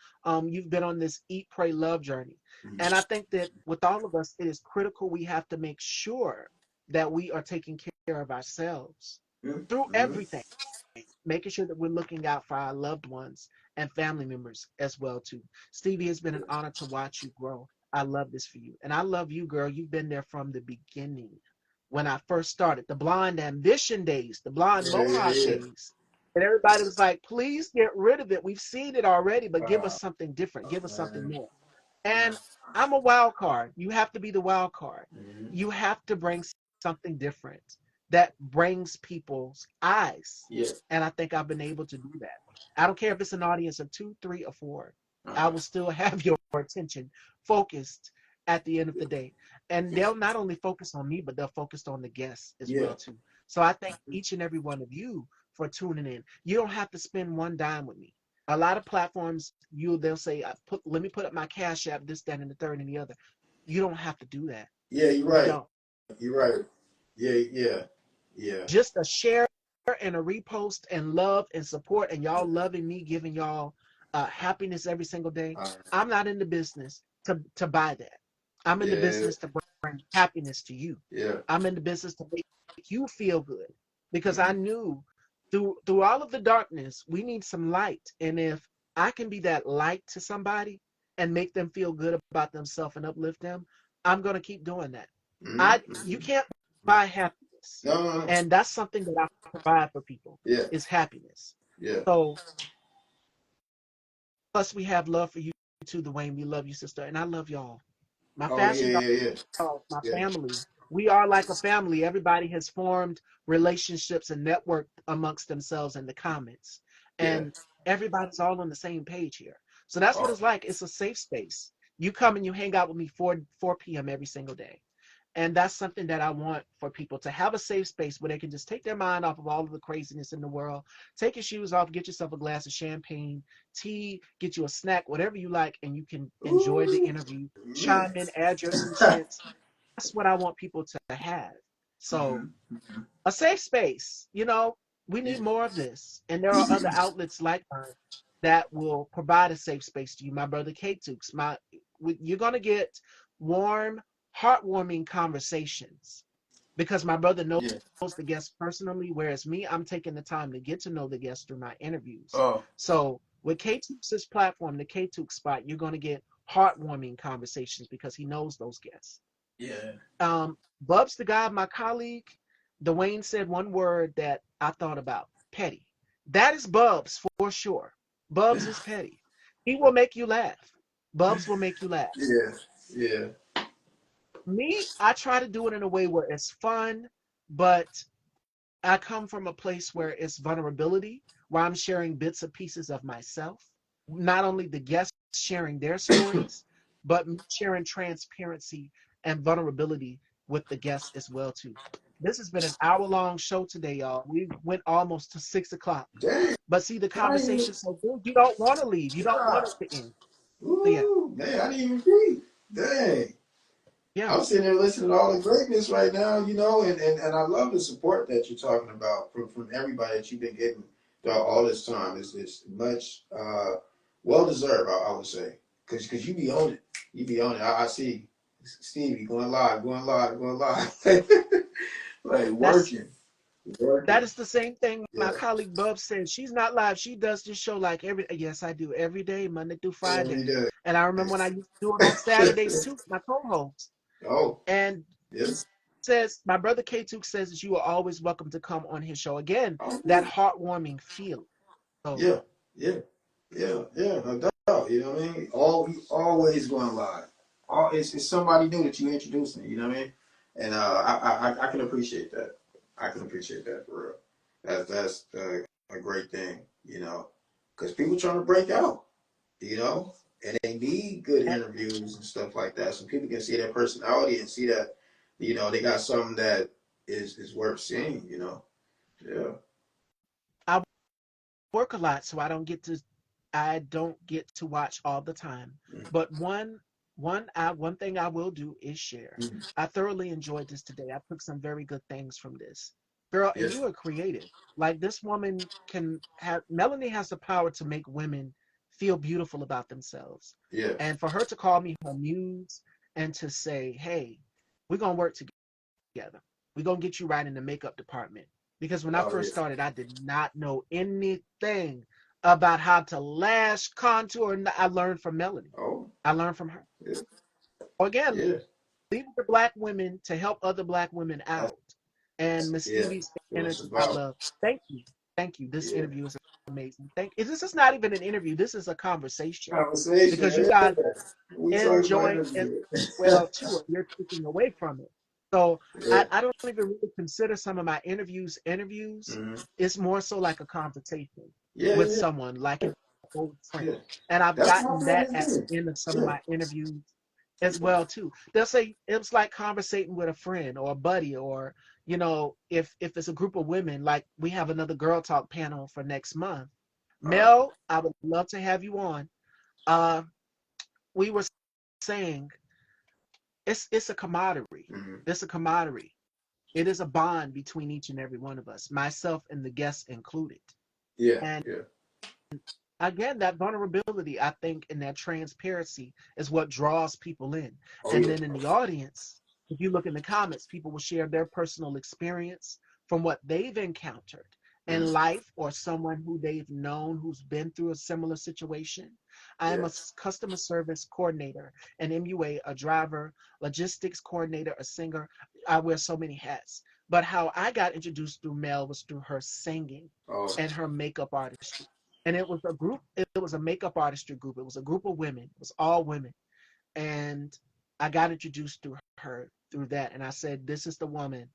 you've been on this eat, pray, love journey. And I Mm-hmm. think that with all of us, it is critical we have to make sure that we are taking care of ourselves through Mm-hmm. everything, making sure that we're looking out for our loved ones and family members as well too. Stevie, it's been an honor to watch you grow. I love this for you. And I love you, girl. You've been there from the beginning. When I first started, the blonde ambition days, the blonde Yeah, yeah, mohawk yeah. days. And everybody was like, please get rid of it. We've seen it already, but give us Uh, something different. Give us something man. more. Yeah. And I'm a wild card. You have to be the wild card. Mm-hmm. You have to bring something different that brings people's eyes. Yeah. And I think I've been able to do that. I don't care if it's an audience of 2, 3, or 4. I Uh, will still have your attention focused at the end of the day. And they'll not only focus on me, but they'll focus on the guests as yeah. well too. So I thank each and every one of you for tuning in. You don't have to spend one dime with me. A lot of platforms, they'll say, let me put up my cash app, this, that, and the third, and the other. You don't have to do that. Yeah, you're You right. don't. You're right. Yeah, yeah, yeah. Just a share and a repost and love and support, and y'all loving me, giving y'all happiness every single day. Uh, I'm not in the business to buy that. I'm in the yeah, business to bring happiness to you. yeah. I'm in the business to make you feel good because I Mm-hmm. knew through all of the darkness, we need some light. And if I can be that light to somebody and make them feel good about themselves and uplift them, I'm gonna keep doing that. You Mm-hmm. can't buy happiness. No, no, no. And that's something that I provide for people Yeah, is happiness. yeah. So plus we have love for you too, Dwayne. We love you, sister, and I love y'all. My Oh, yeah, fashion yeah, yeah. dolls, my Yeah. family. We are like a family. Everybody has formed relationships and networked amongst themselves in the comments. Yeah. And everybody's all on the same page here. So that's what Oh, it's like. It's a safe space. You come and you hang out with me 4 p.m. every single day. And that's something that I want for people to have a safe space where they can just take their mind off of all of the craziness in the world. Take your shoes off, get yourself a glass of champagne, tea, get you a snack, whatever you like, and you can enjoy the ooh, interview, man. chime in, add your 2 cents. that's what I want people to have. So Mm-hmm. Mm-hmm. a safe space, we Yeah. need more of this. And there are other outlets like mine that will provide a safe space to you. My brother K-Tukes, you're gonna get warm, heartwarming conversations because my brother knows Yeah. the guests personally, whereas me, I'm taking the time to get to know the guests through my interviews. Oh, So with K-Tukes' platform, the K-Tuke spot, you're gonna get heartwarming conversations because he knows those guests. yeah. Bubs, the guy, my colleague, Dawayne said one word that I thought about: petty. That is Bubs for sure. Bubs is petty. He will make you laugh. Bubs will make you laugh. Yeah. Yeah. Me, I try to do it in a way where it's fun, but I come from a place where it's vulnerability, where I'm sharing bits and pieces of myself. Not only the guests sharing their stories, but sharing transparency and vulnerability with the guests as well too. This has been an hour-long show today, y'all. We went almost to 6 o'clock. Dang. But see, the I didn't even conversation's so good, you don't want to leave. You don't want stop. it to end. So yeah, Ooh, man, I didn't even breathe. Dang. yeah. I'm sitting there listening to all the greatness right now, and I love the support that you're talking about from everybody that you've been getting throughout all this time. It's much well deserved, I would say, because you be on it, you be on it. I see Stevie going live, going live, going live, like That's that working. is the same thing my Yeah, colleague Bub said. She's not live. She does this show like yes, I do every day, Monday through every Friday. day. And I remember when I used to do it on Saturdays too, my co-host. Oh, And yes. says my brother K2 says that you are always welcome to come on his show. Again, Oh, that yeah. heartwarming feeling. So Yeah, yeah, yeah, no doubt. You know what I mean? He always going live. It's somebody new that you introducing. You know what I mean? And I can appreciate that. I can appreciate that for real. That's a great thing. Because people trying to break out. And they need good interviews and stuff like that, so people can see their personality and see that they got something that is worth seeing. Yeah. I work a lot, so I don't get to watch all the time. But one thing I will do is share. Mm-hmm. I thoroughly enjoyed this today. I took some very good things from this. Girl, and Yes. you are creative. Like this woman can have Melanie has the power to make women feel beautiful about themselves. Yes. And for her to call me her muse and to say, hey, we're gonna work together. We're gonna get you right in the makeup department. Because when I Oh first yeah. started, I did not know anything about how to lash, contour. I learned from Melanie. Oh. I learned from her. Yeah. Again, Yeah. leave the black women to help other black women That's out. And Miss yeah. Stevie's What it's energy, I about. love. Thank you. Thank you. This Yeah. interview is amazing. This is not even an interview. This is a conversation Conversation. because you Yeah. guys We talking about enjoy it interview. as well too. And you're taking away from it. So Yeah. I don't even really consider some of my interviews. Mm-hmm. It's more so like a conversation Yeah. with Yeah. someone, like an old friend. Yeah. And I've That's what my gotten that brothers at do. the end of some of Yeah. my interviews as well too. They'll say it was like conversating with a friend or a buddy, or if it's a group of women, like we have another girl talk panel for next month. All right. Mel, I would love to have you on. Uh, we were saying it's a camaraderie. Mm-hmm. It's a camaraderie. It is a bond between each and every one of us, myself and the guests included. Yeah. And Yeah. again, that vulnerability, I think, and that transparency is what draws people in. Oh And yeah. then in the audience, if you look in the comments, people will share their personal experience from what they've encountered in Mm-hmm. life or someone who they've known who's been through a similar situation. I am Yeah. a customer service coordinator, an MUA, a driver, logistics coordinator, a singer. I wear so many hats. But how I got introduced through Mel was through her singing Oh. and her makeup artistry. And it was a group, it was a makeup artistry group. It was a group of women. It was all women. And I got introduced through her through that. And I said, this is the woman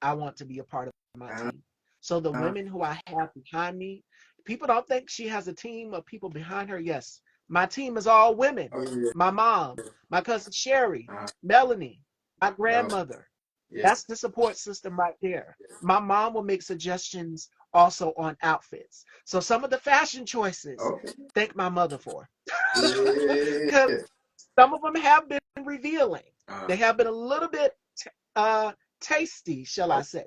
I want to be a part of my Uh, team. So the uh, women who I have behind me, people don't think she has a team of people behind her. Yes, my team is all women. oh yeah. My mom, my cousin Sherry, Uh, Melanie, my oh, grandmother. yeah. That's the support system right there. My mom will make suggestions also on outfits. So some of the fashion choices, Okay. thank my mother for. Yeah. Because some of them have been revealing. Uh, They have been a little bit uh tasty, shall I Oh, say.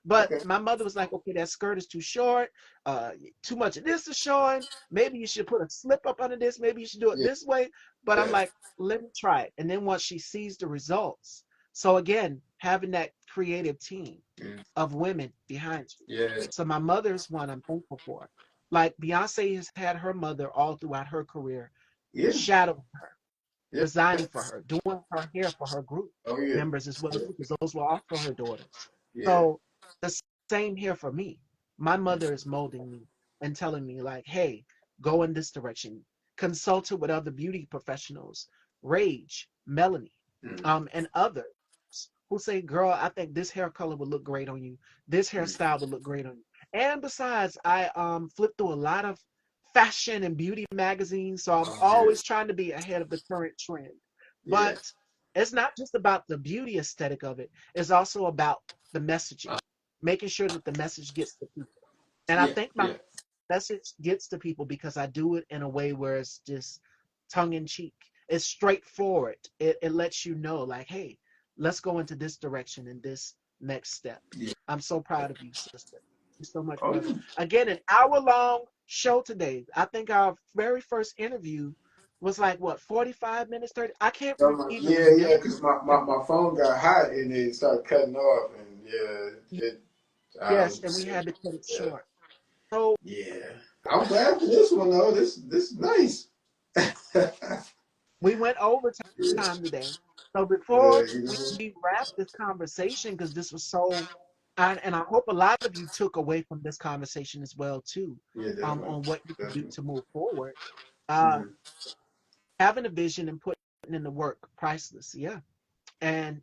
But okay. my mother was like, okay, that skirt is too short. Uh, too much of this is showing. Maybe you should put a slip up under this. Maybe you should do it Yeah. this way. But I'm Yeah. like, let me try it. And then once she sees the results, so again, having that creative team Mm. of women behind you. Yeah. So my mother's one I'm thankful for. Like Beyonce has had her mother all throughout her career, Yeah. shadowing her, Yeah. designing for her, doing her hair for her group Oh yeah. members as well, because those were also her daughters. Yeah. So the same here for me. My mother is molding me and telling me like, hey, go in this direction. Consulted with other beauty professionals, Rage, Melanie, Mm. and others who say, girl, I think this hair color would look great on you. This Mm. hairstyle would look great on you. And besides, I flipped through a lot of fashion and beauty magazines, so I'm Oh yeah. always trying to be ahead of the current trend. Yeah. But it's not just about the beauty aesthetic of it, it's also about the messaging, Uh, making sure that the message gets to people. And I yeah. think my Yeah. message gets to people because I do it in a way where it's just tongue in cheek. It's straightforward. It lets you know, like, hey, let's go into this direction and this next step. Yeah. I'm so proud of you, sister. Thank you so much, Oh brother. yeah. Again, an hour-long show today. I think our very first interview was like what, 45 minutes, 30. I can't even Yeah, yeah, remember. because my phone got hot and it started cutting off, and yeah, it Yes, and we had to cut it yeah, short. So yeah. I'm glad for this one though. This is nice. we went Yeah, overtime today. So before you know, we wrap this conversation, because this was so, and I hope a lot of you took away from this conversation as well too, yeah, definitely, on what you can do definitely. to move forward. Uh, Mm-hmm. Having a vision and putting in the work, priceless, yeah. And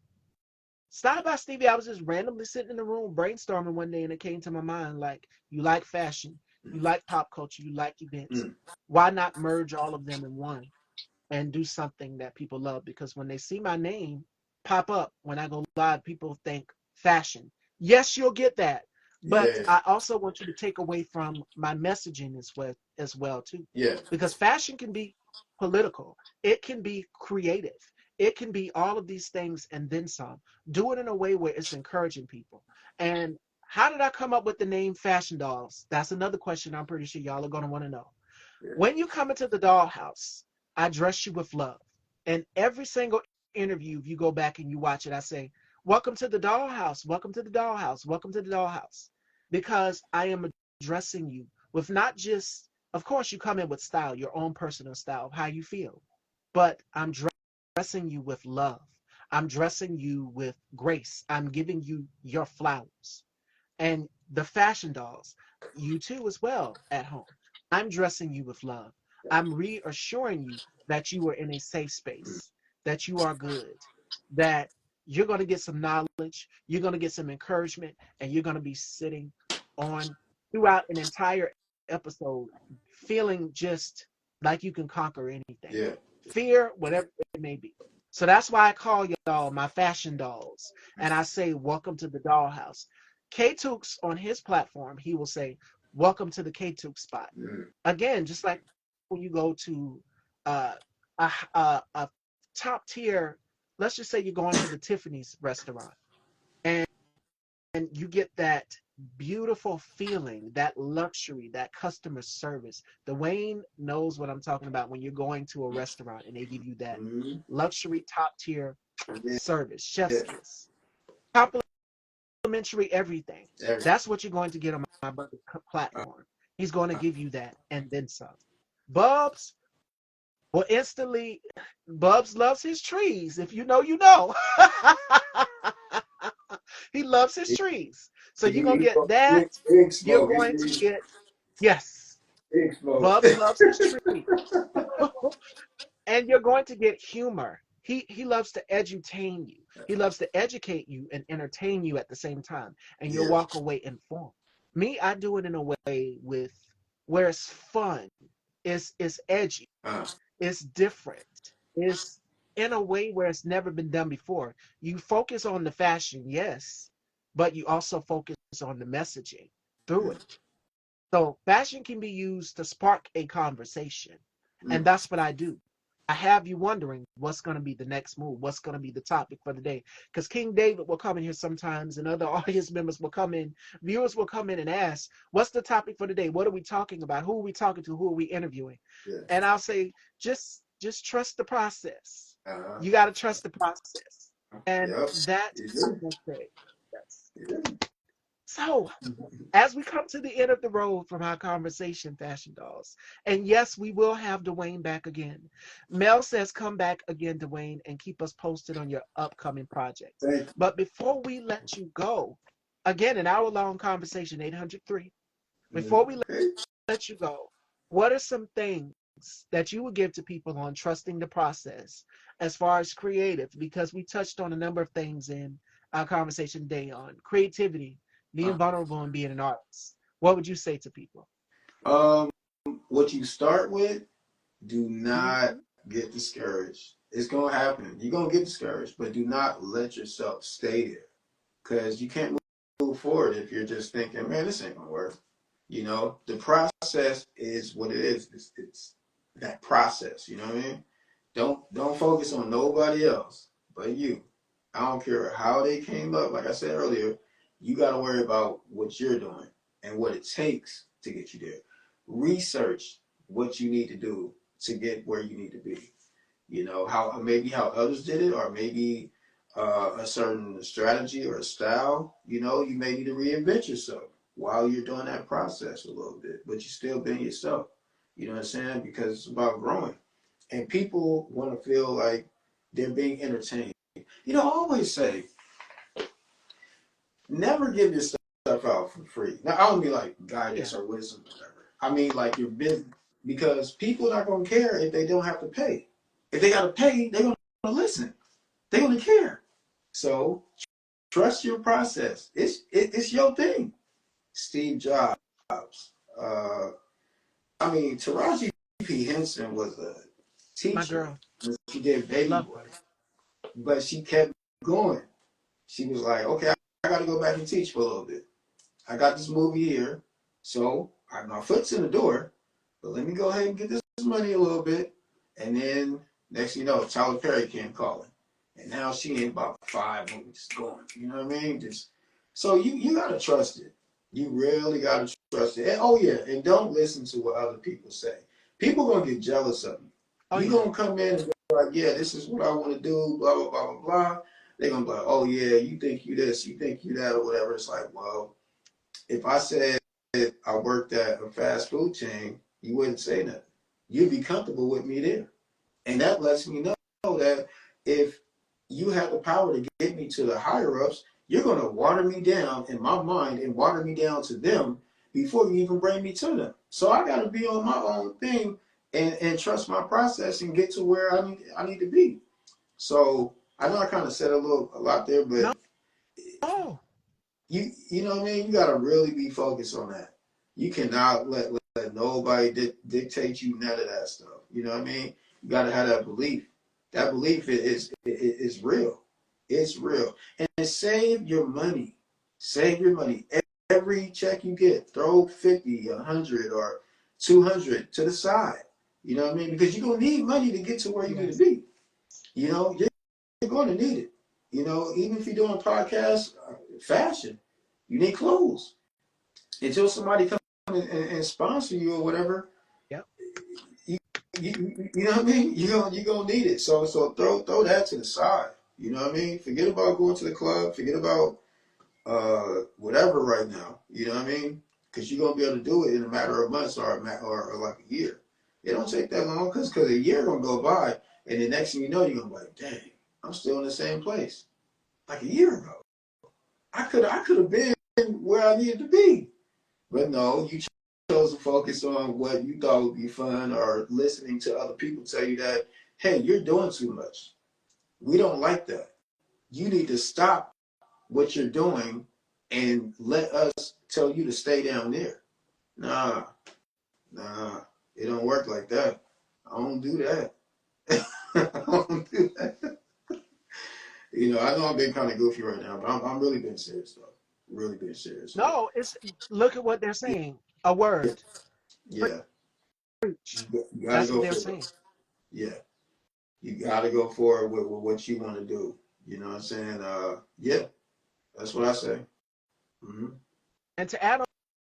stop by Stevie. I was just randomly sitting in the room brainstorming one day, and it came to my mind like, you like fashion, you like pop culture, you like events. Mm. Why not merge all of them in one? And do something that people love, because when they see my name pop up when I go live, people think fashion. Yes, you'll get that. But Yeah, I also want you to take away from my messaging as well too. yeah, Because fashion can be political. It can be creative. It can be all of these things and then some. Do it in a way where it's encouraging people. And how did I come up with the name Fashion Dolls? That's another question I'm pretty sure y'all are going to want to know. yeah, When you come into the dollhouse, I dress you with love. And every single interview, if you go back and you watch it, I say, welcome to the dollhouse, welcome to the dollhouse, welcome to the dollhouse. Because I am addressing you with not just, of course, you come in with style, your own personal style, how you feel. But I'm dressing you with love. I'm dressing you with grace. I'm giving you your flowers. And the fashion dolls, you too as well at home. I'm dressing you with love. I'm reassuring you that you are in a safe mm. space, that you are good, that you're going to get some knowledge, you're going to get some encouragement, and you're going to be sitting on throughout an entire episode feeling just like you can conquer anything. Yeah, Fear, whatever it may be. So that's why I call y'all my fashion dolls. And I say, welcome to the dollhouse. K Tooks on his platform, he will say, welcome to the K Took spot. mm. Again, just like when you go to uh, a top tier, let's just say you're going to the Tiffany's restaurant and, and you get that beautiful feeling, that luxury, that customer service. Dwayne knows what I'm talking about when you're going to a restaurant and they give you that Mm. luxury top tier Yeah, service, chef's yeah. kiss, complimentary everything. Every, That's what you're going to get on my brother's platform. He's going to give you that and then some. Bubs will instantly, Bubs loves his trees. If you know, you know. He loves his trees. So you're going to get that. big You're smoke. going to get, yes, Big smoke. Bubs loves his trees. And you're going to get humor. He loves to edutain you. He loves to educate you and entertain you at the same time. And you'll Yeah. walk away informed. Me, I do it in a way with where it's fun, it's edgy, Uh, it's different, it's in a way where it's never been done before. You focus on the fashion, yes, but you also focus on the messaging through mm, it. So fashion can be used to spark a conversation. And mm, that's what I do. I have you wondering what's going to be the next move, what's going to be the topic for the day. Because King David will come in here sometimes, and other audience members will come in, viewers will come in and ask, "What's the topic for the day? What are we talking about? Who are we talking to? Who are we interviewing?" Yeah. And I'll say, just trust the process. Uh-huh. You got to trust the process, and Yep. that You I do. will say, yes. You do. So as we come to the end of the road from our conversation, Fashion Dolls, and yes, we will have Dwayne back again. Mel says, come back again, Dwayne, and keep us posted on your upcoming projects. Thank But before we let you go, again, an hour long conversation, 803. you. Before we Okay. let you go, what are some things that you would give to people on trusting the process as far as creative? Because we touched on a number of things in our conversation today on creativity, being Uh, vulnerable, and being an artist. What would you say to people? um, what you start with, do not Mm-hmm. get discouraged. It's gonna happen. You're gonna get discouraged, but do not let yourself stay there because you can't move forward if you're just thinking, man, this ain't gonna work. You know, the process is what it is. It's that process. You know what I mean? Don't focus on nobody else but you. I don't care how they came up. Like I said earlier, you got to worry about what you're doing and what it takes to get you there. Research what you need to do to get where you need to be. You know how maybe how others did it, or maybe a certain strategy or a style. You know, you may need to reinvent yourself while you're doing that process a little bit, but you still being yourself. You know what I'm saying? Because it's about growing, and people want to feel like they're being entertained. You know, I always say, never give your stuff out for free. Now, I don't mean like guidance Yeah. or wisdom or whatever. I mean like your business, because people are not going to care if they don't have to pay. If they got to pay, they're going to listen. They're going to care. So trust your process. It's your thing. Steve Jobs. Uh, I mean, Taraji P. Henson was a My teacher. girl, She did baby love boy, her. but she kept going. She was like, okay, I got to go back and teach for a little bit. I got this movie here, so my foot's in the door, but let me go ahead and get this money a little bit. And then next thing you know, Tyler Perry came calling. And now she in about 5 movies going. You know what I mean? Just so you gotta trust it. You really gotta trust it. And, oh yeah, and don't listen to what other people say. People gonna get jealous of you. Oh You yeah. gonna come in and be like, yeah, this is what I want to do, blah blah blah blah blah. They're gonna be like, oh yeah, you think you this, you think you that, or whatever. It's like, well, if I said I worked at a fast food chain, you wouldn't say nothing. You'd be comfortable with me there. And that lets me know that if you have the power to get me to the higher ups, you're going to water me down in my mind and water me down to them before you even bring me to them. So I got to be on my own thing and trust my process and get to where I need to be. So I know I kind of said a lot there, No. but Oh, you know what I mean? You gotta really be focused on that. You cannot let nobody dictate you none of that stuff. You know what I mean? You gotta have that belief. That belief is real. It's real. And save your money. Save your money. Every check you get, throw 50, 100, or 200 to the side. You know what I mean? Because you're gonna need money to get to where you need to yes. be. You know, you're going to need it. You know, even if you're doing a podcast, fashion, you need clothes. Until somebody comes and sponsor you or whatever, Yep. you, you know what I mean? You're gonna need it. So throw that to the side. You know what I mean? Forget about going to the club. Forget about whatever right now. You know what I mean? Because you're gonna be able to do it in a matter of months or like a year. It don't take that long because a year gonna go by, and the next thing you know, you're gonna be like, dang, I'm still in the same place like a year ago. I could have been where I needed to be. But no, you chose to focus on what you thought would be fun or listening to other people tell you that, hey, you're doing too much. We don't like that. You need to stop what you're doing and let us tell you to stay down there. Nah, nah, it don't work like that. I don't do that. I don't do that. You know, I know I'm being kind of goofy right now, but I'm really being serious though. Really being serious. So No, it's look at what they're saying. A yeah, word. yeah. Preach. You gotta That's what go they're for it. saying. Yeah. you got to go forward with what you want to do. You know what I'm saying? Yeah, that's what I say. Mm-hmm. And to add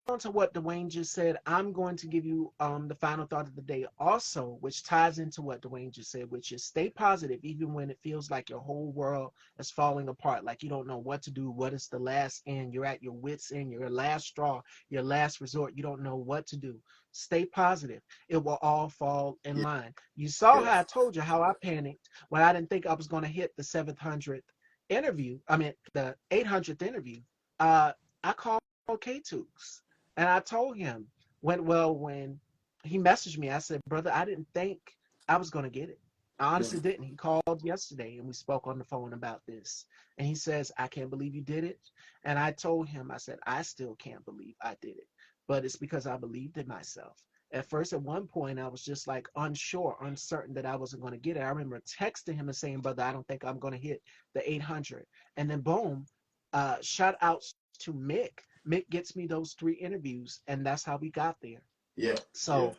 on to what Dwayne just said, I'm going to give you the final thought of the day also, which ties into what Dwayne just said, which is stay positive even when it feels like your whole world is falling apart, like you don't know what to do, what is the last end, you're at your wits end, your last straw, your last resort, you don't know what to do. Stay positive. It will all fall in Yeah, line. You saw yeah, how I told you how I panicked when I didn't think I was going to hit the 700th interview. I mean, the 800th interview. I called K2s. And I told him when he messaged me, I said, brother, I didn't think I was going to get it. I yeah. honestly didn't. He called yesterday and we spoke on the phone about this. And he says, I can't believe you did it. And I told him, I said, I still can't believe I did it. But it's because I believed in myself. At first, at one point, I was just like unsure, uncertain that I wasn't going to get it. I remember texting him and saying, brother, I don't think I'm going to hit the 800. And then boom, shout outs to Mick. Mick gets me those 3 interviews, and that's how we got there. Yeah, yeah, So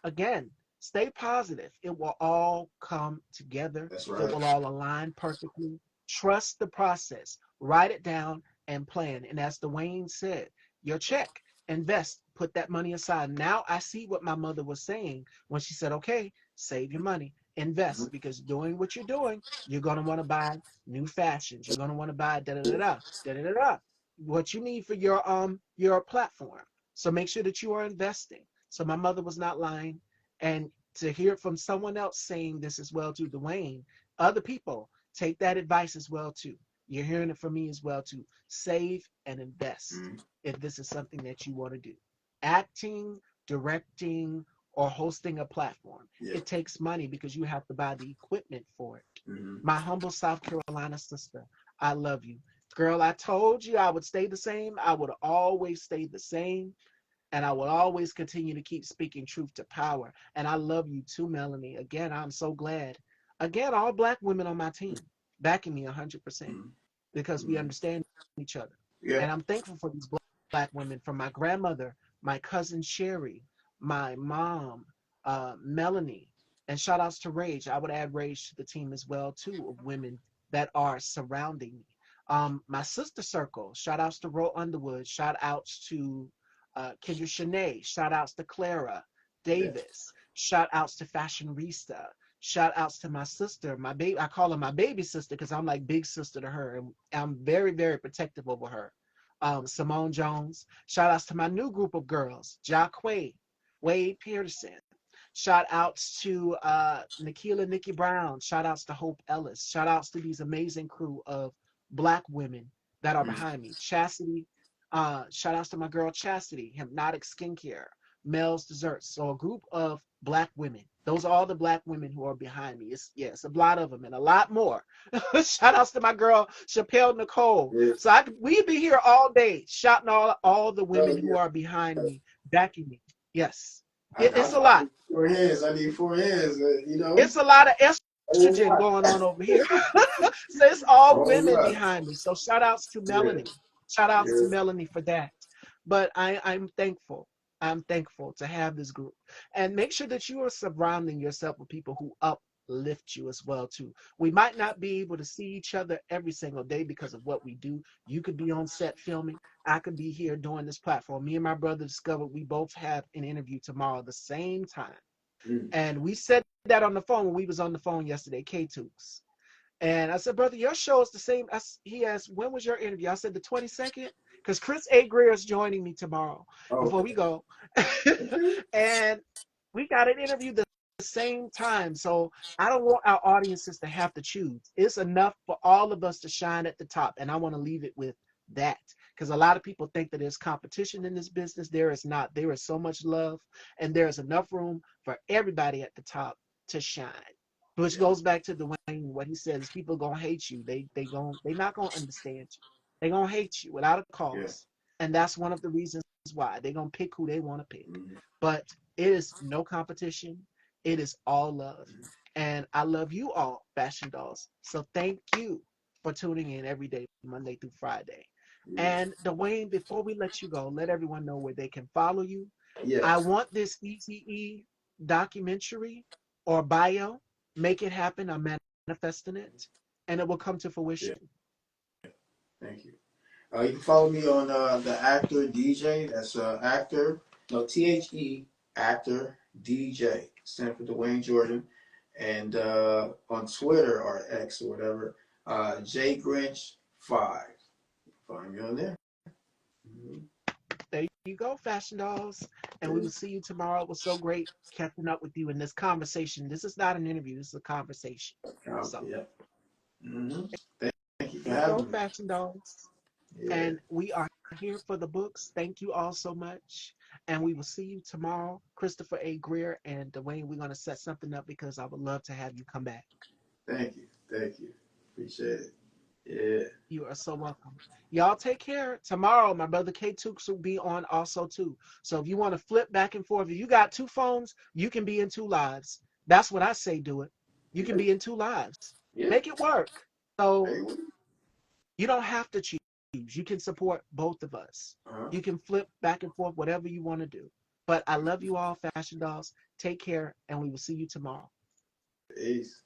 again, stay positive. It will all come together. that's It right. will all align perfectly. Trust the process. Write it down and plan. And as Dwayne said, your check, invest, put that money aside. Now I see what my mother was saying when she said, okay, save your money, Mm-hmm. invest, because doing what you're doing, you're going to want to buy new fashions. You're going to want to buy da da da da da da da. What you need for your platform. So make sure that you are investing. So my mother was not lying. And to hear from someone else saying this as well too, Dwayne, other people take that advice as well too. You're hearing it from me as well too. Save and invest Mm-hmm. if this is something that you want to do. Acting, directing, or hosting a platform. Yeah. It takes money because you have to buy the equipment for it. Mm-hmm. My humble South Carolina sister, I love you. Girl, I told you I would stay the same. I would always stay the same. And I will always continue to keep speaking truth to power. And I love you too, Melanie. Again, I'm so glad. Again, all Black women on my team backing me 100% because we Mm-hmm. understand each other. Yeah. And I'm thankful for these Black women, from my grandmother, my cousin Sherry, my mom, Melanie, and shout outs to Rage. I would add Rage to the team as well, too, of women that are surrounding me. My sister circle, shout outs to Ro Underwood, shout outs to Kendra Shanae, shout outs to Clara Yeah. Davis, shout outs to Fashionista, shout outs to my sister, my baby. I call her my baby sister because I'm like big sister to her, and I'm very, very protective over her. Simone Jones, shout outs to my new group of girls, Jacquay, Wade Pearson. Shout outs to Nikila Nikki Brown. Shout outs to Hope Ellis. Shout outs to these amazing crew of Black women that are Mm-hmm. behind me. Chastity, shout outs to my girl Chastity, Hypnotic Skincare, Mel's Desserts. So a group of Black women. Those are all the Black women who are behind me. It's a lot of them and a lot more. Shout outs to my girl Chappelle Nicole. Yeah. So we'd be here all day shouting all the women Oh who yeah. are behind me, backing me. Yes, I, I, it's a I lot. need 4 hands. I need 4 hands. You know. It's a lot of Oh estrogen yeah. going on over here. So it's all Oh women yeah. behind me. So shout outs to Yeah. Melanie. Shout outs to Yeah. Melanie for that. But I'm thankful. I'm thankful to have this group. And make sure that you are surrounding yourself with people who uplift you as well too. We might not be able to see each other every single day because of what we do. You could be on set filming. I could be here doing this platform. Me and my brother discovered we both have an interview tomorrow at the same time. Mm. And we said that on the phone when we was on the phone yesterday, K2s. And I said, brother, your show is the same. He asked, when was your interview? I said, the 22nd, because Chris A. Greer is joining me tomorrow Oh, before okay. we go. Okay. And we got an interview the same time. So I don't want our audiences to have to choose. It's enough for all of us to shine at the top. And I want to leave it with that. Because a lot of people think that there's competition in this business. There is not. There is so much love, and there is enough room for everybody at the top to shine. Which Yeah. goes back to Dwayne, what he says, people gonna hate you. They not gonna understand you. They gonna hate you without a Yeah. cause. And that's one of the reasons why. They gonna pick who they want to pick. Mm-hmm. But it is no competition. It is all love. And I love you all, Fashion Dolls. So thank you for tuning in every day, Monday through Friday. Yeah. And Dwayne, before we let you go, let everyone know where they can follow you. I Yes. want this ETE documentary or bio. Make it happen. I'm manifesting it, and it will come to Yeah, fruition. thank you. You can follow me on the actor DJ. That's actor, no THE actor DJ. Stand for Dwayne Jordan, and on Twitter or X or whatever, J Grinch 5. Find me on there. Mhm. There you go, Fashion Dolls. And we will see you tomorrow. It was so great catching up with you in this conversation. This is not an interview, this is a conversation. So Yeah. Mm-hmm. Thank you for there you go, having me. Fashion Dolls. Yeah. And we are here for the books. Thank you all so much. And we will see you tomorrow. Christopher A. Greer and Dwayne, we're going to set something up because I would love to have you come back. Thank you. Thank you. Appreciate it. Yeah. You are so welcome. Y'all take care. Tomorrow, my brother K Tooks will be on also too. So if you want to flip back and forth, if you got two phones, you can be in two lives. That's what I say. Do it. You can Yeah. be in two lives. Yeah. Make it work. So Hey, what? you don't have to choose. You can support both of us. Uh-huh. You can flip back and forth, whatever you want to do. But I love you all, Fashion Dolls. Take care, and we will see you tomorrow. Peace.